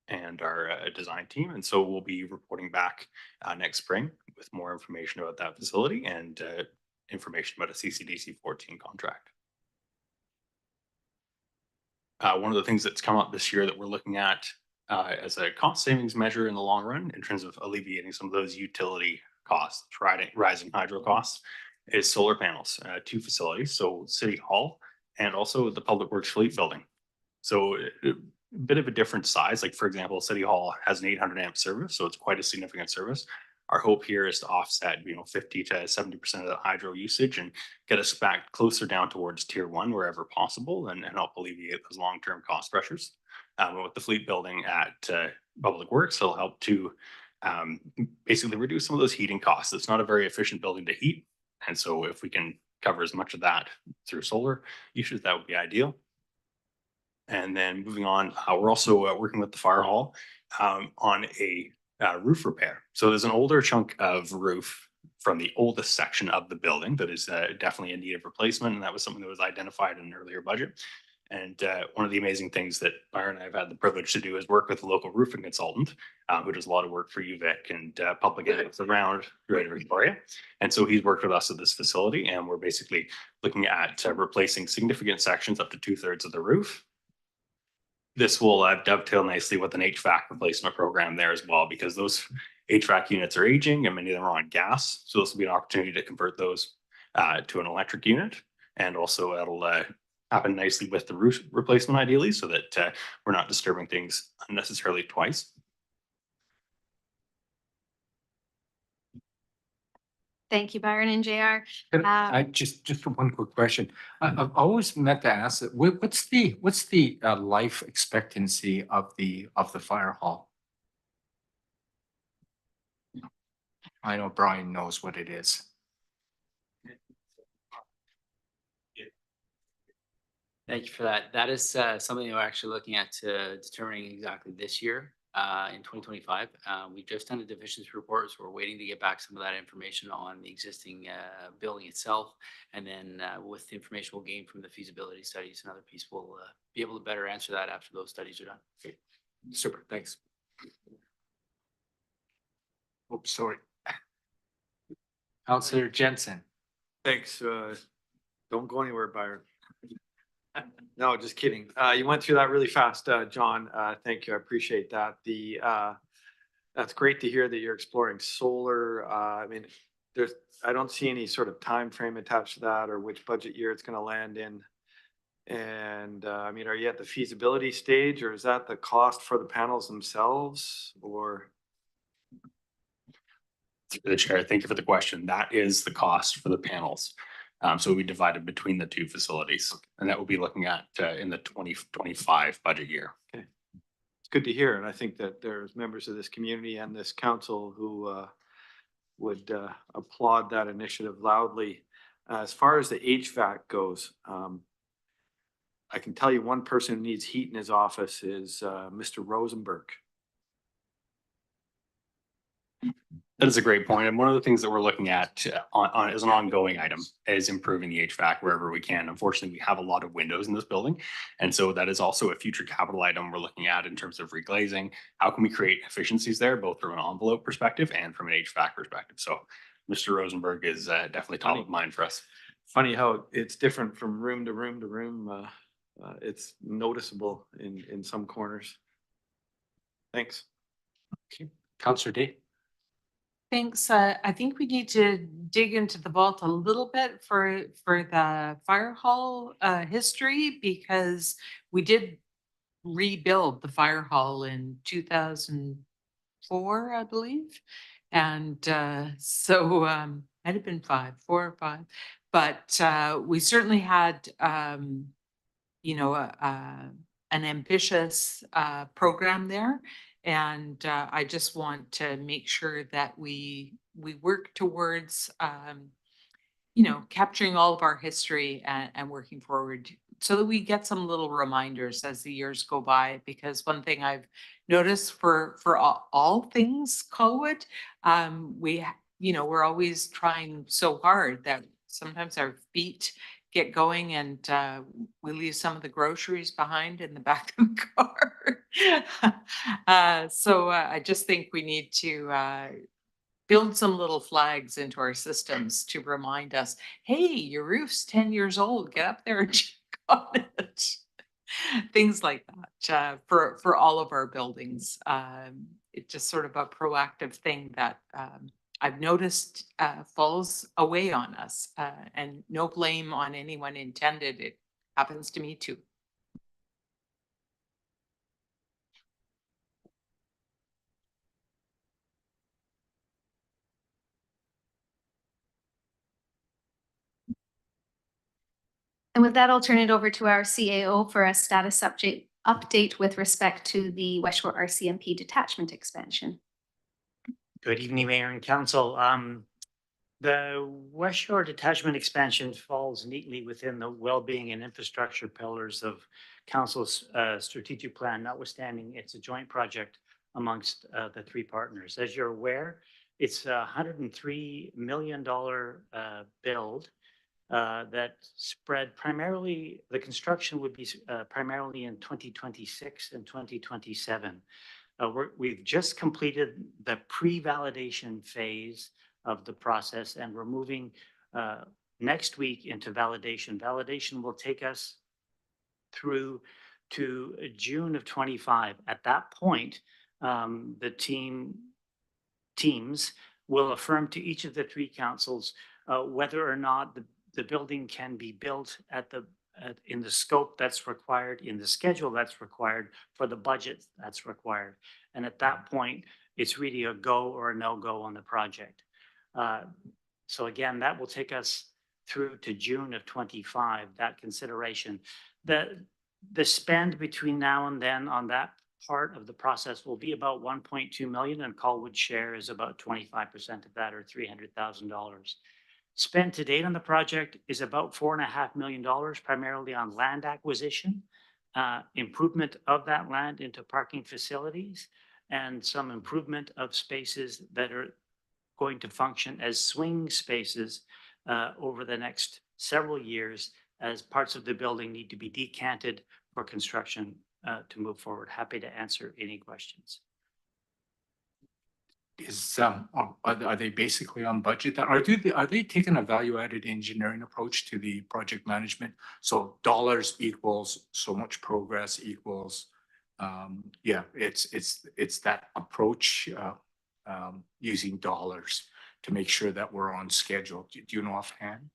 and our design team. And so we'll be reporting back next spring with more information about that facility and information about a CCDC 14 contract. One of the things that's come up this year that we're looking at as a cost savings measure in the long run in terms of alleviating some of those utility costs, rising hydro costs, is solar panels, 2 facilities. So City Hall and also the Public Works Fleet Building. So a bit of a different size. Like for example, City Hall has an 800 amp service, so it's quite a significant service. Our hope here is to offset, 50 to 70% of the hydro usage and get us back closer down towards tier 1 wherever possible and help alleviate those long-term cost pressures. With the fleet building at Public Works, it'll help to basically reduce some of those heating costs. It's not a very efficient building to heat. And so if we can cover as much of that through solar usage, that would be ideal. And then moving on, we're also working with the fire hall on a roof repair. So there's an older chunk of roof from the oldest section of the building that is definitely in need of replacement. And that was something that was identified in an earlier budget. And one of the amazing things that Byron and I have had the privilege to do is work with a local roofing consultant who does a lot of work for UVic and public entities around Greater Victoria. And so he's worked with us at this facility and we're basically looking at replacing significant sections up to 2/3 of the roof. This will dovetail nicely with an HVAC replacement program there as well, because those HVAC units are aging and many of them are on gas. So this will be an opportunity to convert those to an electric unit. And also it'll happen nicely with the roof replacement ideally so that we're not disturbing things unnecessarily twice. Thank you, Byron and JR. I just one quick question. I've always meant to ask that what's the life expectancy of the fire hall? I know Brian knows what it is. Thank you for that. That is something we're actually looking at determining exactly this year in 2025. We've just done a deficiency report, so we're waiting to get back some of that information on the existing building itself. And then with the information we'll gain from the feasibility studies and other piece, we'll be able to better answer that after those studies are done. Okay. Super, thanks. Oops, sorry. Counselor Jensen. Thanks. Don't go anywhere, Byron. No, just kidding. You went through that really fast, John. Thank you. I appreciate that. That's great to hear that you're exploring solar. I mean, I don't see any sort of time frame attached to that or which budget year it's going to land in. And I mean, are you at the feasibility stage, or is that the cost for the panels themselves, or? Through the chair, thank you for the question. That is the cost for the panels. So we divided between the two facilities, and that will be looking at in the 2025 budget year. Okay. It's good to hear, and I think that there's members of this community and this council who would applaud that initiative loudly. As far as the HVAC goes, I can tell you one person who needs heat in his office is Mr. Rosenberg. That is a great point. And one of the things that we're looking at as an ongoing item is improving the HVAC wherever we can. Unfortunately, we have a lot of windows in this building. And so that is also a future capital item we're looking at in terms of reglazing. How can we create efficiencies there, both from an envelope perspective and from an HVAC perspective? So Mr. Rosenberg is definitely top of mind for us. Funny how it's different from room to room to room. It's noticeable in some corners. Thanks. Okay, Counselor Day. Thanks. I think we need to dig into the vault a little bit for the fire hall history, because we did rebuild the fire hall in 2004, I believe. And so might have been 4 or 5, but we certainly had you know, an ambitious program there. And I just want to make sure that we work towards, you know, capturing all of our history and working forward so that we get some little reminders as the years go by. Because one thing I've noticed for all things COVID, you know, we're always trying so hard that sometimes our feet get going and we leave some of the groceries behind in the back of the car. So I just think we need to build some little flags into our systems to remind us, hey, your roof's 10 years old, get up there and check on it. Things like that for all of our buildings. It's just sort of a proactive thing that I've noticed falls away on us, and no blame on anyone intended. It happens to me too. And with that, I'll turn it over to our CAO for a status update with respect to the West Shore RCMP detachment expansion. Good evening, Mayor and Council. The West Shore detachment expansion falls neatly within the well-being and infrastructure pillars of Council's strategic plan, notwithstanding it's a joint project amongst the three partners. As you're aware, it's a $103 million build that spread primarily, the construction would be primarily in 2026 and 2027. We've just completed the pre-validation phase of the process, and we're moving next week into validation. Validation will take us through to June of 25. At that point, the teams will affirm to each of the three councils whether or not the building can be built in the scope that's required, in the schedule that's required, for the budget that's required. And at that point, it's really a go or a no-go on the project. So again, that will take us through to June of 25, that consideration. The spend between now and then on that part of the process will be about 1.2 million, and Colwood's share is about 25% of that, or $300,000. Spent to date on the project is about $4.5 million, primarily on land acquisition, improvement of that land into parking facilities, and some improvement of spaces that are going to function as swing spaces over the next several years, as parts of the building need to be decanted for construction to move forward. Happy to answer any questions. is, are they basically on budget? Are they taking a value-added engineering approach to the project management? So dollars equals so much progress equals, yeah, it's that approach, using dollars to make sure that we're on schedule. Do you know offhand?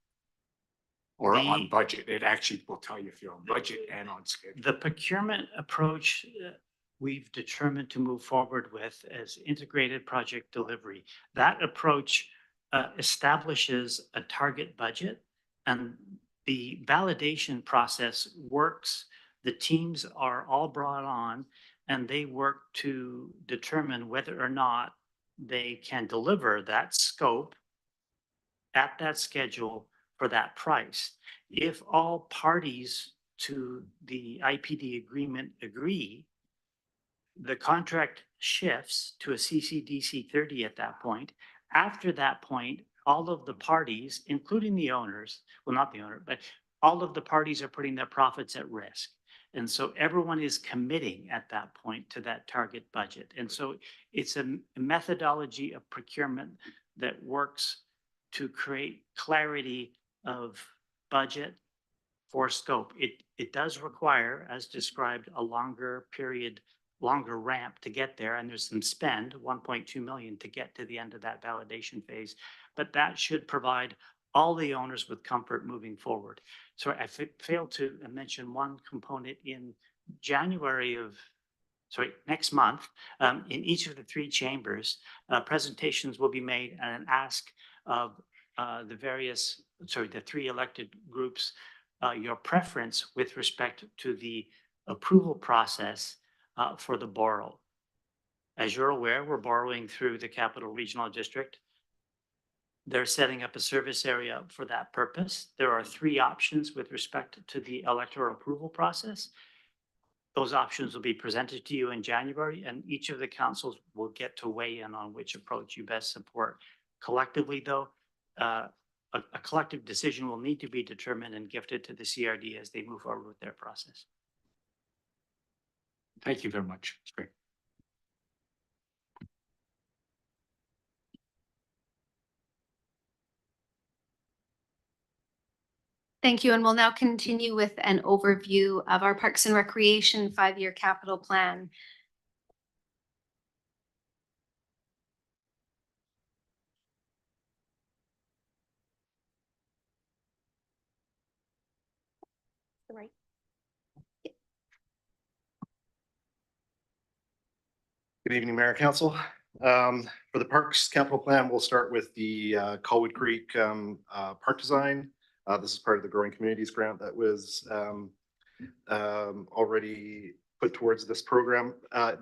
Or on The- budget? It actually will tell you if you're on budget and on schedule. The procurement approach we've determined to move forward with as integrated project delivery. That approach establishes a target budget, and the validation process works. The teams are all brought on and they work to determine whether or not they can deliver that scope at that schedule for that price. If all parties to the IPD agreement agree, the contract shifts to a CCDC 30 at that point. After that point, all of the parties, including the owners, well, not the owner, but all of the parties are putting their profits at risk. And so everyone is committing at that point to that target budget. And so it's a methodology of procurement that works to create clarity of budget for scope. It does require, as described, a longer period, longer ramp to get there. And there's some spend, 1.2 million, to get to the end of that validation phase. But that should provide all the owners with comfort moving forward. So I failed to mention one component in January of, next month, in each of the three chambers, presentations will be made and an ask of the three elected groups, your preference with respect to the approval process for the borrow. As you're aware, we're borrowing through the Capital Regional District. They're setting up a service area for that purpose. There are three options with respect to the electoral approval process. Those options will be presented to you in January, and each of the councils will get to weigh in on which approach you best support. Collectively, though, a collective decision will need to be determined and gifted to the CRD as they move forward with their process. Thank you very much. It's great. Thank you, and we'll now continue with an overview of our Parks and Recreation 5-year capital plan. Right. Good evening, Mayor and Council. For the Parks Capital Plan, we'll start with the Colwood Creek park design. This is part of the Growing Communities grant that was already put towards this program.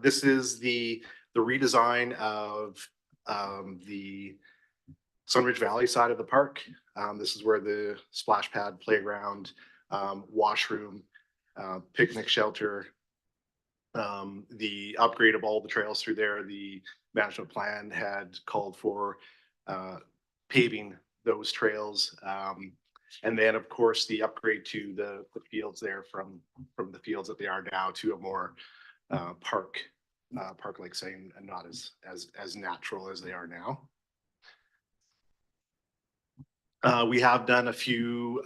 This is the redesign of the Sunridge Valley side of the park. This is where the splash pad, playground, washroom, picnic shelter, the upgrade of all the trails through there. The management plan had called for paving those trails. And then, of course, the upgrade to the fields there from the fields that they are now to a more park-like setting, and not as natural as they are now. We have done a few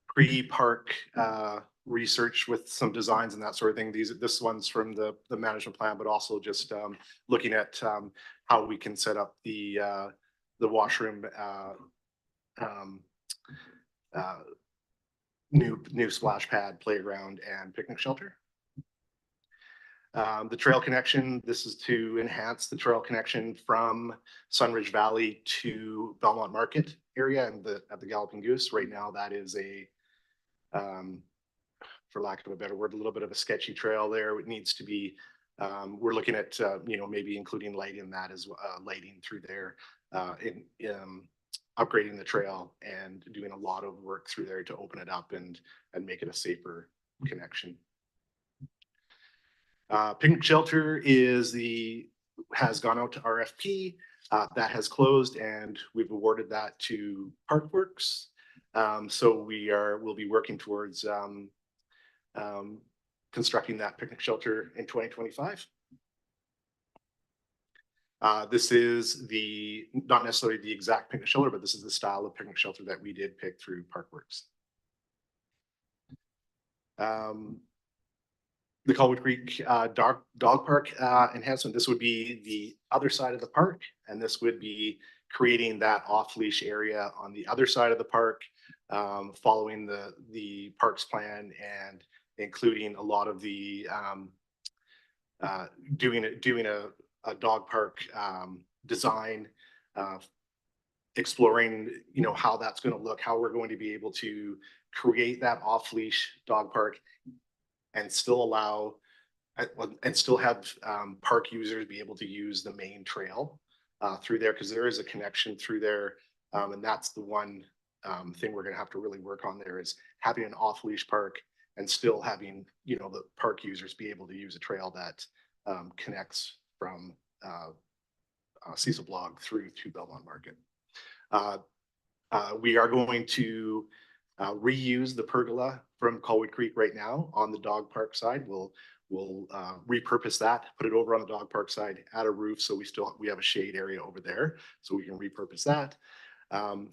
pre-park research with some designs and that sort of thing. This one's from the management plan, but also just looking at how we can set up the washroom, new splash pad, playground, and picnic shelter. The trail connection, this is to enhance the trail connection from Sunridge Valley to Belmont Market area and at the Galloping Goose. Right now, that is a, for lack of a better word, a little bit of a sketchy trail there. It needs to be, we're looking at, maybe including lighting that as lighting through there, upgrading the trail and doing a lot of work through there to open it up and make it a safer connection. Picnic shelter has gone out to RFP. That has closed, and we've awarded that to Parkworks. So we'll be working towards constructing that picnic shelter in 2025. This is not necessarily the exact picnic shelter, but this is the style of picnic shelter that we did pick through Parkworks. The Colwood Creek dog park enhancement, this would be the other side of the park, and this would be creating that off-leash area on the other side of the park, following the parks plan and including a lot of the doing a dog park design, exploring, you know, how that's going to look, how we're going to be able to create that off-leash dog park and still allow and still have park users be able to use the main trail through there, because there is a connection through there, and that's the one thing we're going to have to really work on there, is having an off-leash park and still having, you know, the park users be able to use a trail that connects from Cecil Blog through to Belmont Market. We are going to reuse the pergola from Colwood Creek right now on the dog park side. We'll repurpose that, put it over on the dog park side, add a roof, so we have a shade area over there, so we can repurpose that.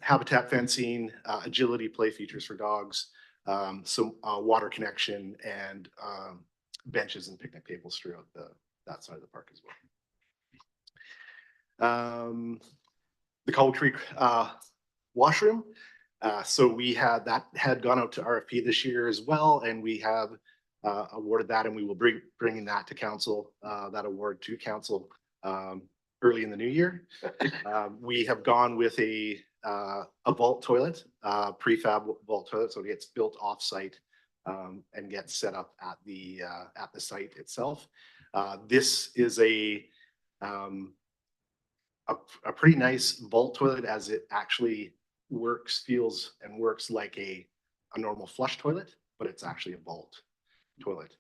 Habitat fencing, agility play features for dogs, some water connection, and benches and picnic tables throughout that side of the park as well. The Colwood Creek washroom. So that had gone out to RFP this year as well, and we have awarded that, and we will bringing that to council, that award to council early in the new year. We have gone with a vault toilet, prefab vault toilet, so it gets built off-site and gets set up at the site itself. This is a pretty nice vault toilet, as it actually feels and works like a normal flush toilet, but it's actually a vault toilet.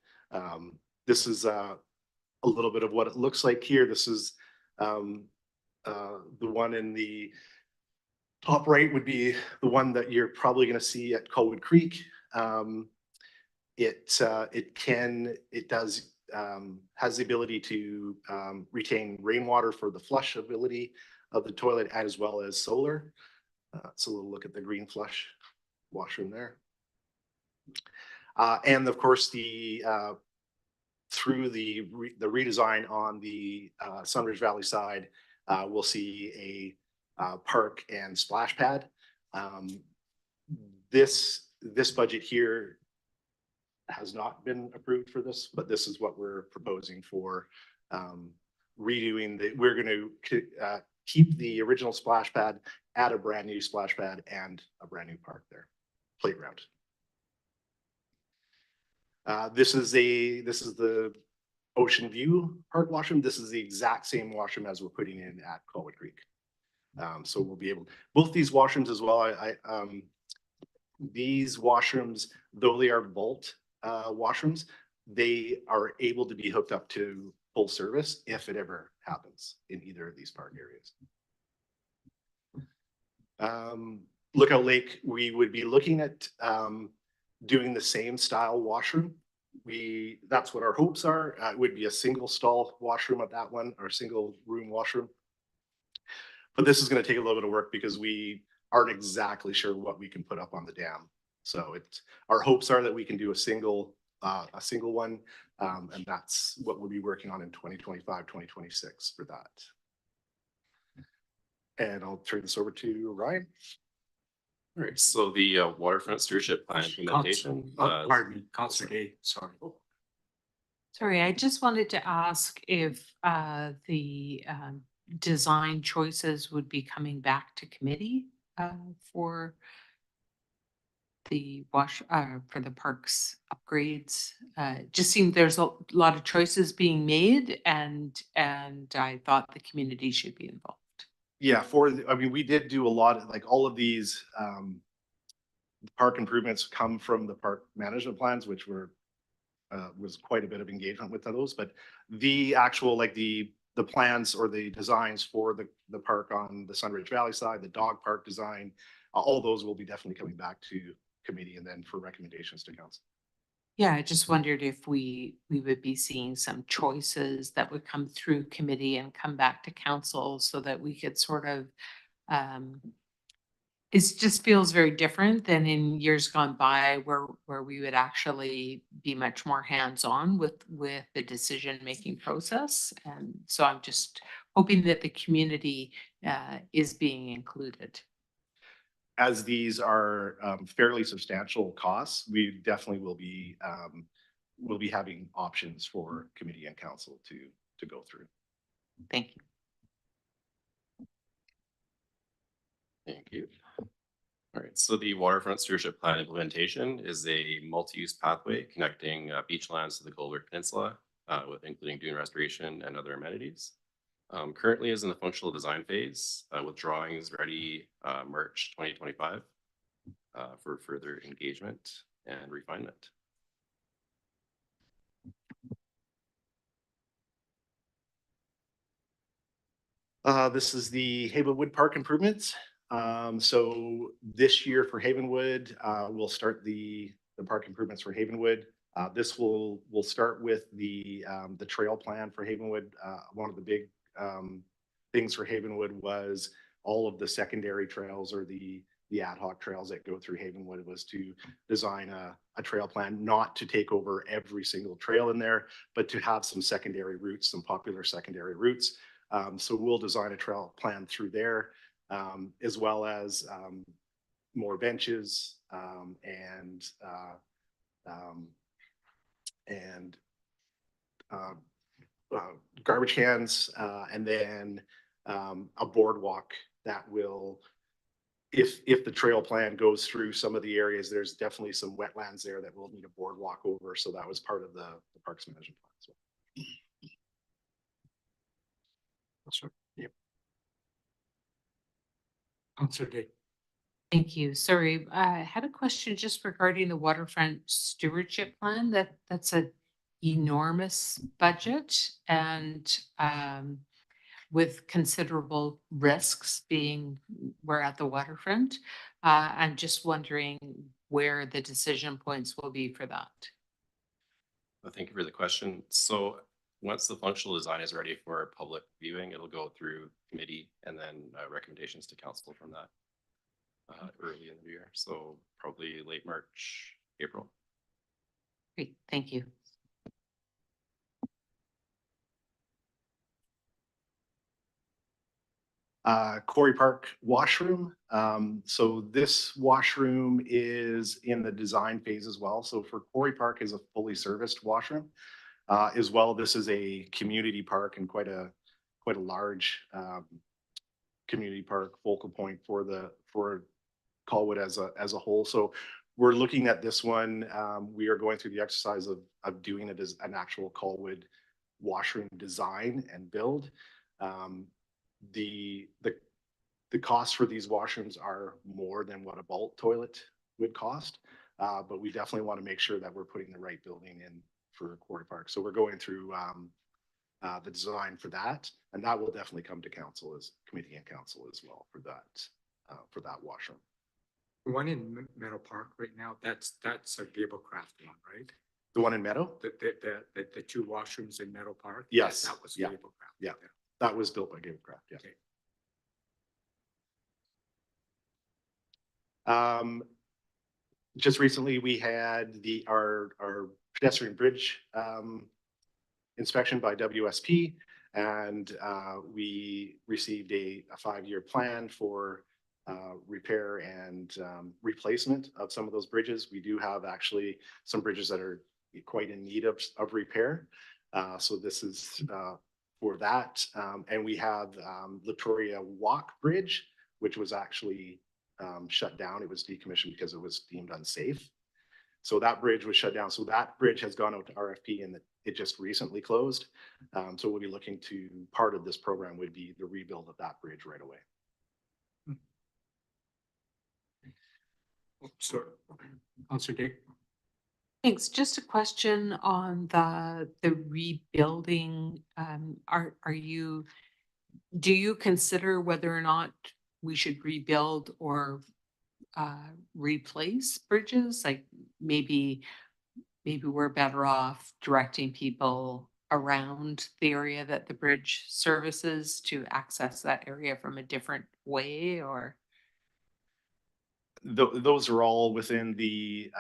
This is a little bit of what it looks like here. This is the one in the top right would be the one that you're probably going to see at Colwood Creek. It has the ability to retain rainwater for the flush ability of the toilet, as well as solar. So we'll look at the green flush washroom there. And of course, through the redesign on the Sunridge Valley side, we'll see a park and splash pad. This budget here has not been approved for this, but this is what we're proposing for redoing. We're going to keep the original splash pad, add a brand new splash pad and a brand new park there, playground. This is the Ocean View Park washroom. This is the exact same washroom as we're putting in at Colwood Creek. So we'll be able, both these washrooms as well. These washrooms, though they are vault washrooms, they are able to be hooked up to full service if it ever happens in either of these park areas. Lookout Lake, we would be looking at doing the same style washroom. That's what our hopes are. It would be a single stall washroom at that one, or a single room washroom. But this is going to take a little bit of work because we aren't exactly sure what we can put up on the dam. So our hopes are that we can do a single one, and that's what we'll be working on in 2025, 2026 for that. And I'll turn this over to Ryan. All right, so the waterfront stewardship plan implementation. Pardon me, Councilor Gay, sorry. Sorry, I just wanted to ask if the design choices would be coming back to committee for the for the parks upgrades. Just seemed there's a lot of choices being made, and I thought the community should be involved. Yeah, I mean, we did do a lot of, like, all of these park improvements come from the park management plans, which was quite a bit of engagement with those. But the actual, like, the plans or the designs for the park on the Sunridge Valley side, the dog park design, all those will be definitely coming back to committee and then for recommendations to council. Yeah, I just wondered if we would be seeing some choices that would come through committee and come back to council so that we could sort of, um, it just feels very different than in years gone by where we would actually be much more hands-on with the decision-making process. And so I'm just hoping that the community is being included. As these are fairly substantial costs, we definitely will be having options for committee and council to go through. Thank you. Thank you. All right, so the waterfront stewardship plan implementation is a multi-use pathway connecting beachlands to the Goldberg Peninsula, with including dune restoration and other amenities. Currently is in the functional design phase, with drawings ready March 2025 for further engagement and refinement. This is the Havenwood Park improvements. So this year for Havenwood, we'll start the park improvements for Havenwood. This will start with the trail plan for Havenwood. One of the big things for Havenwood was all of the secondary trails or the ad hoc trails that go through Havenwood was to design a trail plan, not to take over every single trail in there, but to have some secondary routes, some popular secondary routes. So we'll design a trail plan through there, as well as more benches and garbage cans, and then a boardwalk that will, if the trail plan goes through some of the areas, there's definitely some wetlands there that we'll need a boardwalk over. So that was part of the parks management plan as well. Sure. Yep. Councillor Day. Thank you. Sorry, I had a question just regarding the waterfront stewardship plan. That's an enormous budget and with considerable risks being we're at the waterfront. I'm just wondering where the decision points will be for that. Well, thank you for the question. So once the functional design is ready for public viewing, it'll go through committee and then recommendations to council from that early in the year. So probably late March, April. Great, thank you. Quarry Park washroom. So this washroom is in the design phase as well. So for Quarry Park is a fully serviced washroom. As well, this is a community park and quite a large community park focal point for Colwood as a whole. So we're looking at this one. We are going through the exercise of doing it as an actual Colwood washroom design and build. The costs for these washrooms are more than what a bulk toilet would cost, but we definitely want to make sure that we're putting the right building in for Quarry Park. So we're going through the design for that, and that will definitely come to council as committee and council as well for that washroom. The one in Meadow Park right now, that's a Gablecraft one, right? The one in Meadow? The two washrooms in Meadow Park? Yes. That was Yeah. Gablecraft. Yeah. That was built by Gablecraft. Yeah. Okay. Just recently we had our pedestrian bridge inspection by WSP, and we received a 5-year plan for repair and replacement of some of those bridges. We do have actually some bridges that are quite in need of repair. So this is for that. And we have Latoria Walk Bridge, which was actually shut down. It was decommissioned because it was deemed unsafe. So that bridge was shut down. So that bridge has gone out to RFP and it just recently closed. So we'll be looking to, part of this program would be the rebuild of that bridge right away. So, Councillor Day. Thanks. Just a question on the rebuilding. Do you consider whether or not we should rebuild or replace bridges? Like maybe maybe we're better off directing people around the area that the bridge services to access that area from a different way, or? Those are all within the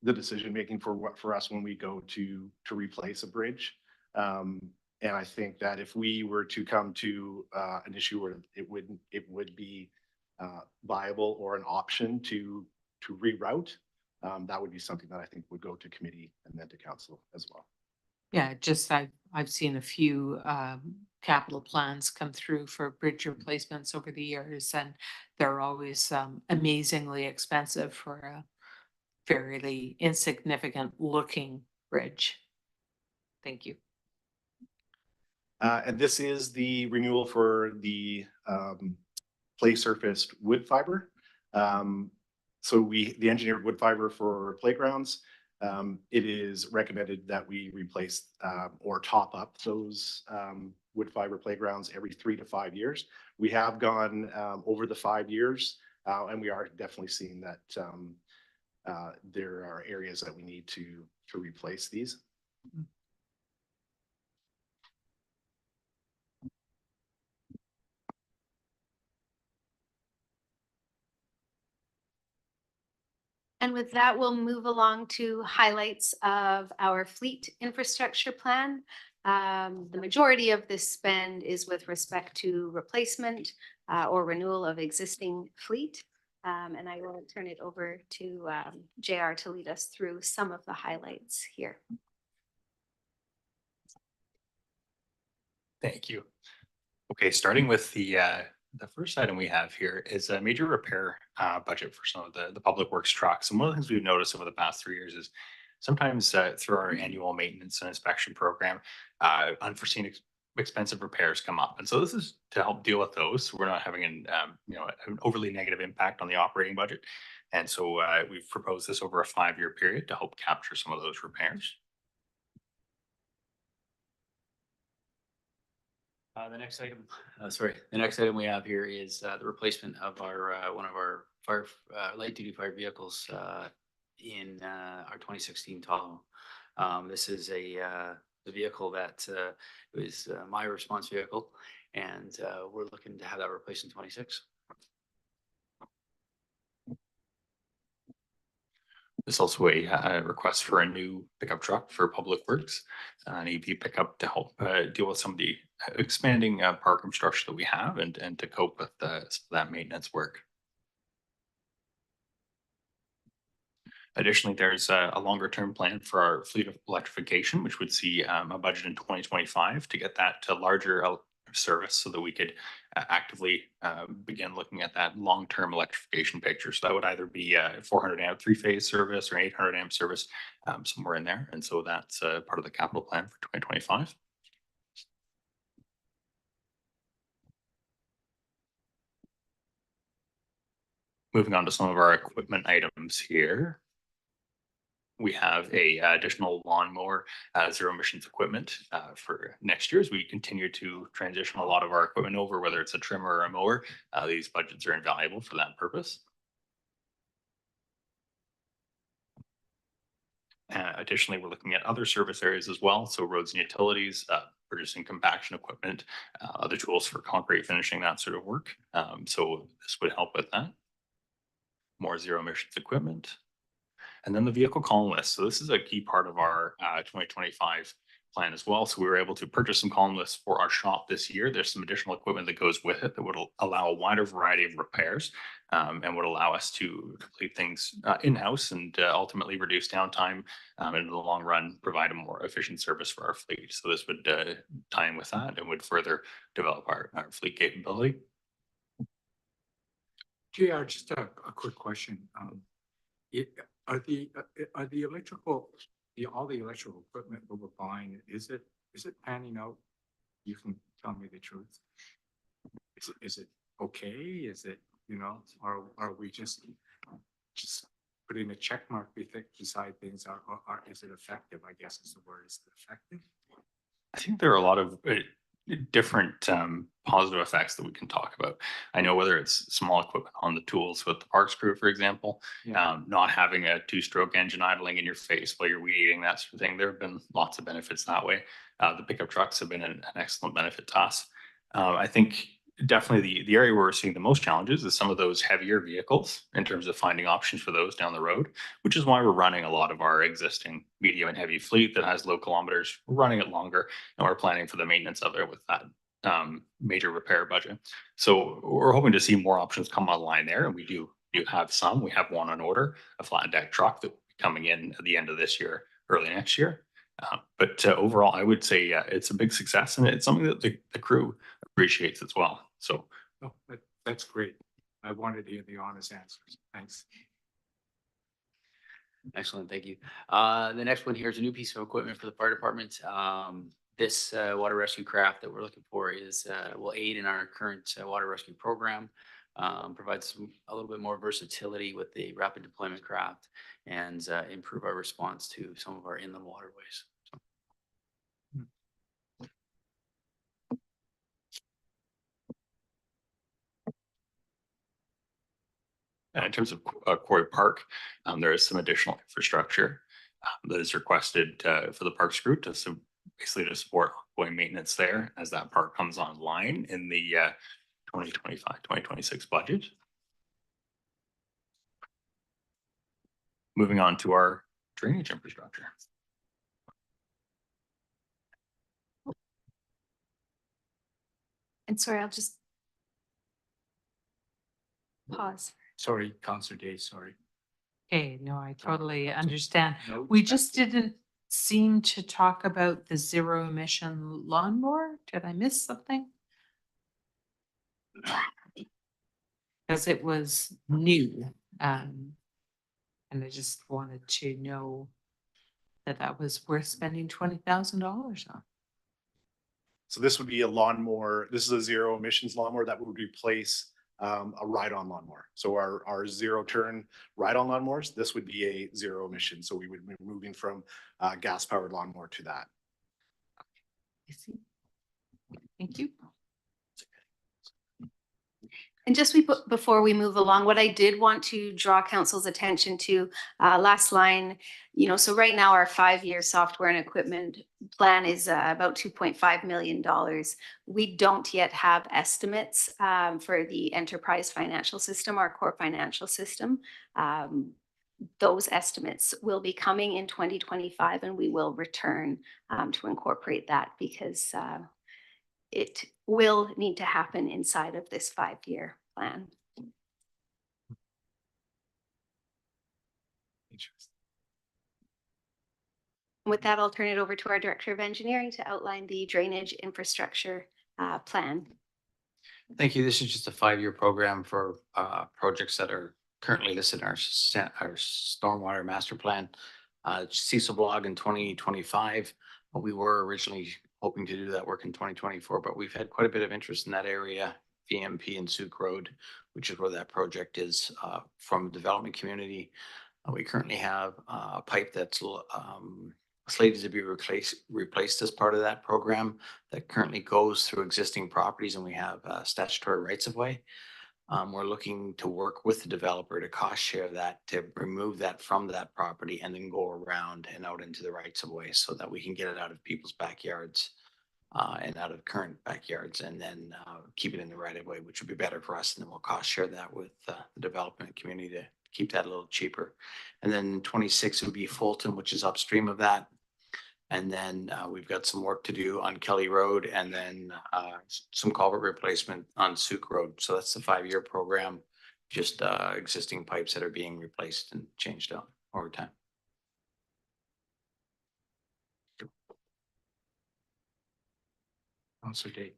decision making for us when we go to replace a bridge. And I think that if we were to come to an issue where it would be viable or an option to reroute, that would be something that I think would go to committee and then to council as well. Yeah, just I've seen a few capital plans come through for bridge replacements over the years, and they're always amazingly expensive for a fairly insignificant looking bridge. Thank you. And this is the renewal for the play surfaced wood fiber. So the engineered wood fiber for playgrounds, it is recommended that we replace or top up those wood fiber playgrounds every 3 to 5 years. We have gone over the 5 years, and we are definitely seeing that there are areas that we need to replace these. And with that, we'll move along to highlights of our fleet infrastructure plan. The majority of this spend is with respect to replacement or renewal of existing fleet. And I will turn it over to JR to lead us through some of the highlights here. Thank you. Okay, starting with the first item we have here is a major repair budget for some of the public works trucks. And one of the things we've noticed over the past 3 years is sometimes through our annual maintenance and inspection program, unforeseen expensive repairs come up. And so this is to help deal with those. So we're not having an overly negative impact on the operating budget. And so we've proposed this over a 5-year period to help capture some of those repairs. The next item we have here is the replacement of our one of our light duty fire vehicles in our 2016 Tahoe. This is the vehicle that was my response vehicle, and we're looking to have that replaced in 26. There's also a request for a new pickup truck for public works, an EV pickup to help deal with some of the expanding park infrastructure that we have and to cope with that maintenance work. Additionally, there's a longer term plan for our fleet of electrification, which would see a budget in 2025 to get that to larger service so that we could actively begin looking at that long-term electrification picture. So that would either be a 400 amp 3-phase service or 800 amp service, somewhere in there. And so that's part of the capital plan for 2025. Moving on to some of our equipment items here. We have a additional lawnmower zero emissions equipment for next year as we continue to transition a lot of our equipment over, whether it's a trimmer or a mower. These budgets are invaluable for that purpose. Additionally, we're looking at other service areas as well. So roads and utilities, purchasing compaction equipment, other tools for concrete finishing, that sort of work. So this would help with that. More zero emissions equipment. And then the vehicle column list. So this is a key part of our 2025 plan as well. So we were able to purchase some column lists for our shop this year. There's some additional equipment that goes with it that would allow a wider variety of repairs and would allow us to complete things in-house and ultimately reduce downtime and in the long run provide a more efficient service for our fleet. So this would tie in with that and would further develop our fleet capability. JR, just a quick question. Are the electrical, all the electrical equipment that we're buying, is it panning out? You can tell me the truth. Is it okay? Is it, or are we just putting a check mark beside things? Or is it effective? I guess is the word. Is it effective? I think there are a lot of different positive effects that we can talk about. I know whether it's small equipment on the tools with the parks crew, for example, not having a 2-stroke engine idling in your face while you're weed eating, that sort of thing. There have been lots of benefits that way. The pickup trucks have been an excellent benefit to us. I think definitely the area where we're seeing the most challenges is some of those heavier vehicles in terms of finding options for those down the road, which is why we're running a lot of our existing medium and heavy fleet that has low kilometers. We're running it longer, and we're planning for the maintenance of it with that major repair budget. So we're hoping to see more options come online there, and we do have some. We have one on order, a flat deck truck that will be coming in at the end of this year, early next year. But overall, I would say it's a big success, and it's something that the crew appreciates as well. So that's great. I wanted to hear the honest answers. Thanks. Excellent, thank you. The next one here is a new piece of equipment for the fire department. This water rescue craft that we're looking for is will aid in our current water rescue program. Provides a little bit more versatility with the rapid deployment craft and improve our response to some of our inland waterways. In terms of Quarry Park, there is some additional infrastructure that is requested for the parks group to basically to support ongoing maintenance there as that park comes online in the 2025-2026 budget. Moving on to our drainage infrastructure. And sorry, I'll just pause. Sorry, Councillor Day, sorry. Okay, no, I totally understand. No, We just didn't seem to talk about the zero emission lawnmower. Did I miss something? Because it was new. And I just wanted to know that that was worth spending $20,000 on. So this would be a lawnmower. This is a zero emissions lawnmower that would replace a ride-on lawnmower. So our zero turn ride-on lawnmowers, this would be a zero emission. So we would be moving from gas powered lawnmower to that. I see. Thank you. And just before we move along, what I did want to draw council's attention to, last line, so right now our 5-year software and equipment plan is about $2.5 million. We don't yet have estimates for the enterprise financial system, our core financial system. Those estimates will be coming in 2025, and we will return to incorporate that because it will need to happen inside of this 5-year plan. Interesting. With that, I'll turn it over to our Director of Engineering to outline the drainage infrastructure plan. Thank you. This is just a 5-year program for projects that are currently listed in our stormwater master plan. CISO blog in 2025. We were originally hoping to do that work in 2024, but we've had quite a bit of interest in that area, VMP and Souk Road, which is where that project is from the development community. We currently have a pipe that's slated to be replaced as part of that program that currently goes through existing properties, and we have statutory rights of way. We're looking to work with the developer to cost share that, to remove that from that property and then go around and out into the rights of way so that we can get it out of people's backyards and out of current backyards, and then keep it in the right of way, which would be better for us. And then we'll cost share that with the development community to keep that a little cheaper. And then 26 would be Fulton, which is upstream of that. And then we've got some work to do on Kelly Road, and then some culvert replacement on Souk Road. So that's the 5-year program, just existing pipes that are being replaced and changed out over time. Councillor Day.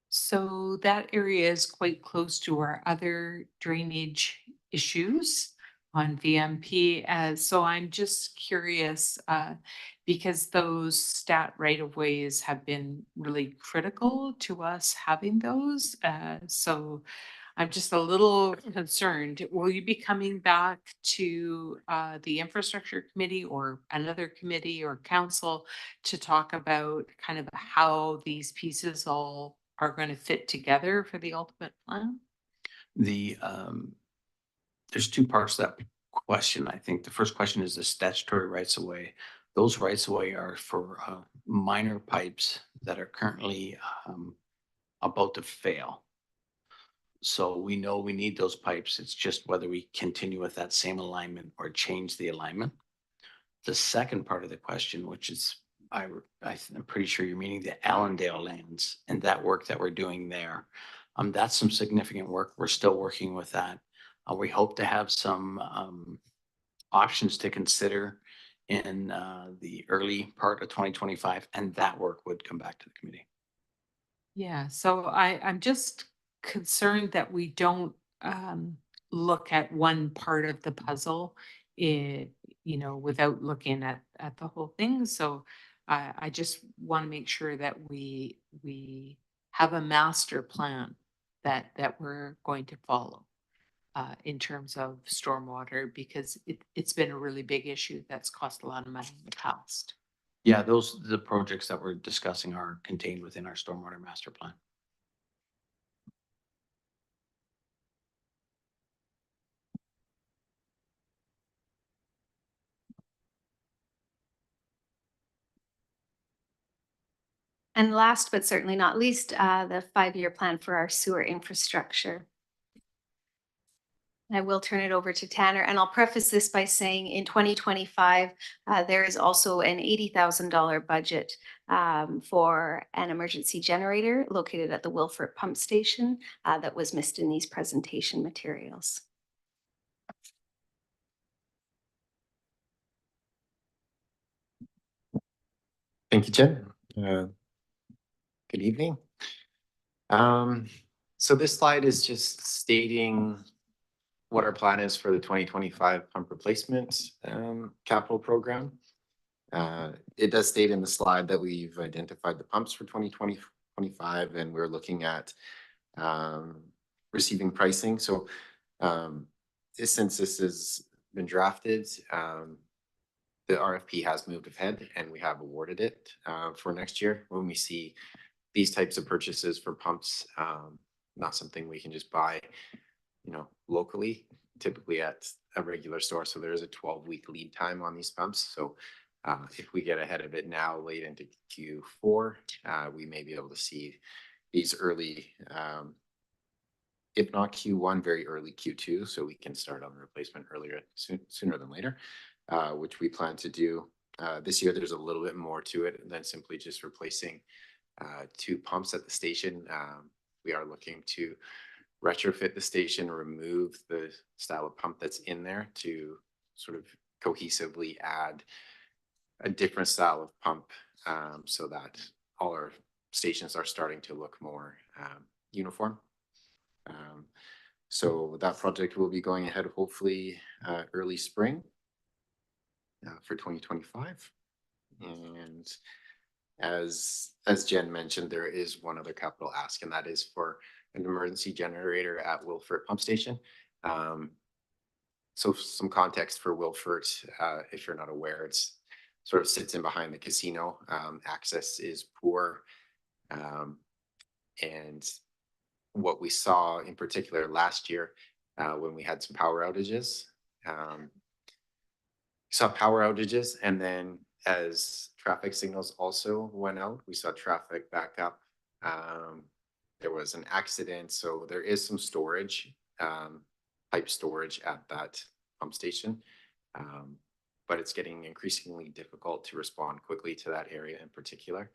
So that area is quite close to our other drainage issues on VMP. So I'm just curious, because those stat right of ways have been really critical to us having those. So I'm just a little concerned. Will you be coming back to the infrastructure committee or another committee or council to talk about kind of how these pieces all are going to fit together for the ultimate plan? The, there's two parts to that question. I think the first question is the statutory rights of way. Those rights of way are for minor pipes that are currently about to fail. So we know we need those pipes. It's just whether we continue with that same alignment or change the alignment. The second part of the question, which is, I'm pretty sure you're meaning the Allendale lands and that work that we're doing there. That's some significant work. We're still working with that. We hope to have some options to consider in the early part of 2025, and that work would come back to the committee. Yeah, so I'm just concerned that we don't look at one part of the puzzle, without looking at the whole thing. So I just want to make sure that we have a master plan that we're going to follow in terms of stormwater, because it's been a really big issue that's cost a lot of money in the past. Yeah, the projects that we're discussing are contained within our stormwater master plan. And last but certainly not least, the 5-year plan for our sewer infrastructure. I will turn it over to Tanner, and I'll preface this by saying in 2025, there is also an $80,000 budget for an emergency generator located at the Wilford Pump Station that was missed in these presentation materials. Thank you, Jen. Good evening. So this slide is just stating what our plan is for the 2025 pump replacement capital program. It does state in the slide that we've identified the pumps for 2025, and we're looking at receiving pricing. So since this has been drafted, the RFP has moved ahead and we have awarded it for next year. When we see these types of purchases for pumps, not something we can just buy, locally, typically at a regular store. So there is a 12-week lead time on these pumps. So if we get ahead of it now, late into Q4, we may be able to see these early, if not Q1, very early Q2, so we can start on the replacement sooner than later, which we plan to do. This year, there's a little bit more to it than simply just replacing 2 pumps at the station. We are looking to retrofit the station, remove the style of pump that's in there to sort of cohesively add a different style of pump so that all our stations are starting to look more uniform. So that project will be going ahead hopefully early spring for 2025. And as Jen mentioned, there is one other capital ask, and that is for an emergency generator at Wilford Pump Station. So some context for Wilford, if you're not aware, it's sort of sits in behind the casino. Access is poor. And what we saw in particular last year when we had some power outages, and then as traffic signals also went out, we saw traffic back up. There was an accident, so there is some storage, pipe storage at that pump station, but it's getting increasingly difficult to respond quickly to that area in particular.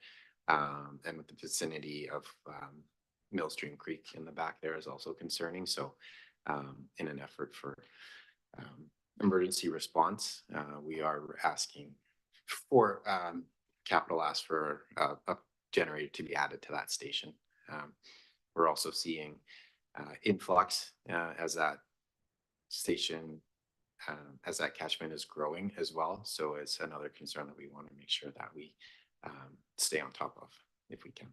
And with the vicinity of Millstream Creek in the back there is also concerning. So in an effort for emergency response, we are asking for capital ask for a generator to be added to that station. We're also seeing influx as that station, as that catchment is growing as well. So it's another concern that we want to make sure that we stay on top of if we can.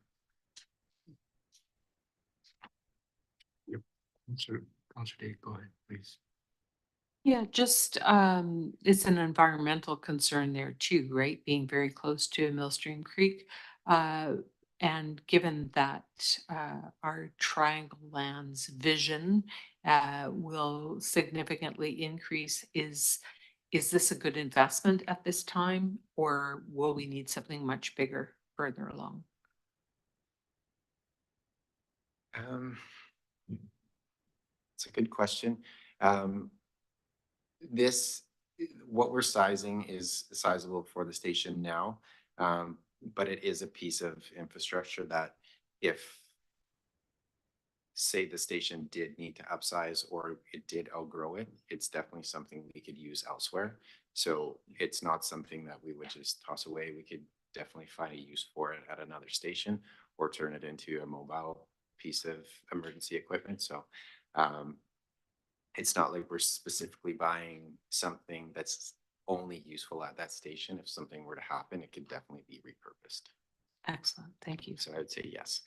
Counselor Day, go ahead, please. Yeah, just, it's an environmental concern there too, right? Being very close to Millstream Creek. And given that, our Triangle Lands vision, will significantly increase, is this a good investment at this time? Or will we need something much bigger further along? It's a good question. This, what we're sizing is sizable for the station now. But it is a piece of infrastructure that if say the station did need to upsize or it did outgrow it, it's definitely something we could use elsewhere. So it's not something that we would just toss away. We could definitely find a use for it at another station or turn it into a mobile piece of emergency equipment. So it's not like we're specifically buying something that's only useful at that station. If something were to happen, it could definitely be repurposed. Excellent, thank you. So I would say yes.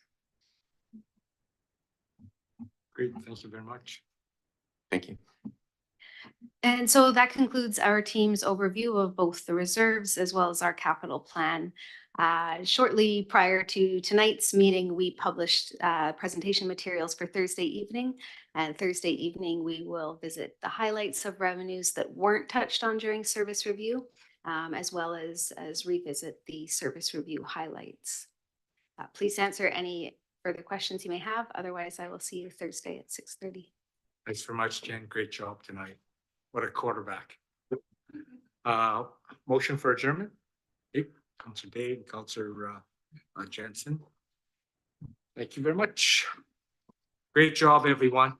Great, thank you very much. Thank you. And so that concludes our team's overview of both the reserves as well as our capital plan. Shortly prior to tonight's meeting, we published presentation materials for Thursday evening. And Thursday evening, we will visit the highlights of revenues that weren't touched on during service review, as well as revisit the service review highlights. Please answer any further questions you may have. Otherwise, I will see you Thursday at 6:30. Thanks very much, Jen. Great job tonight. What a quarterback. Motion for adjournment? Yep, Counselor Day, Counselor Jensen. Thank you very much. Great job, everyone.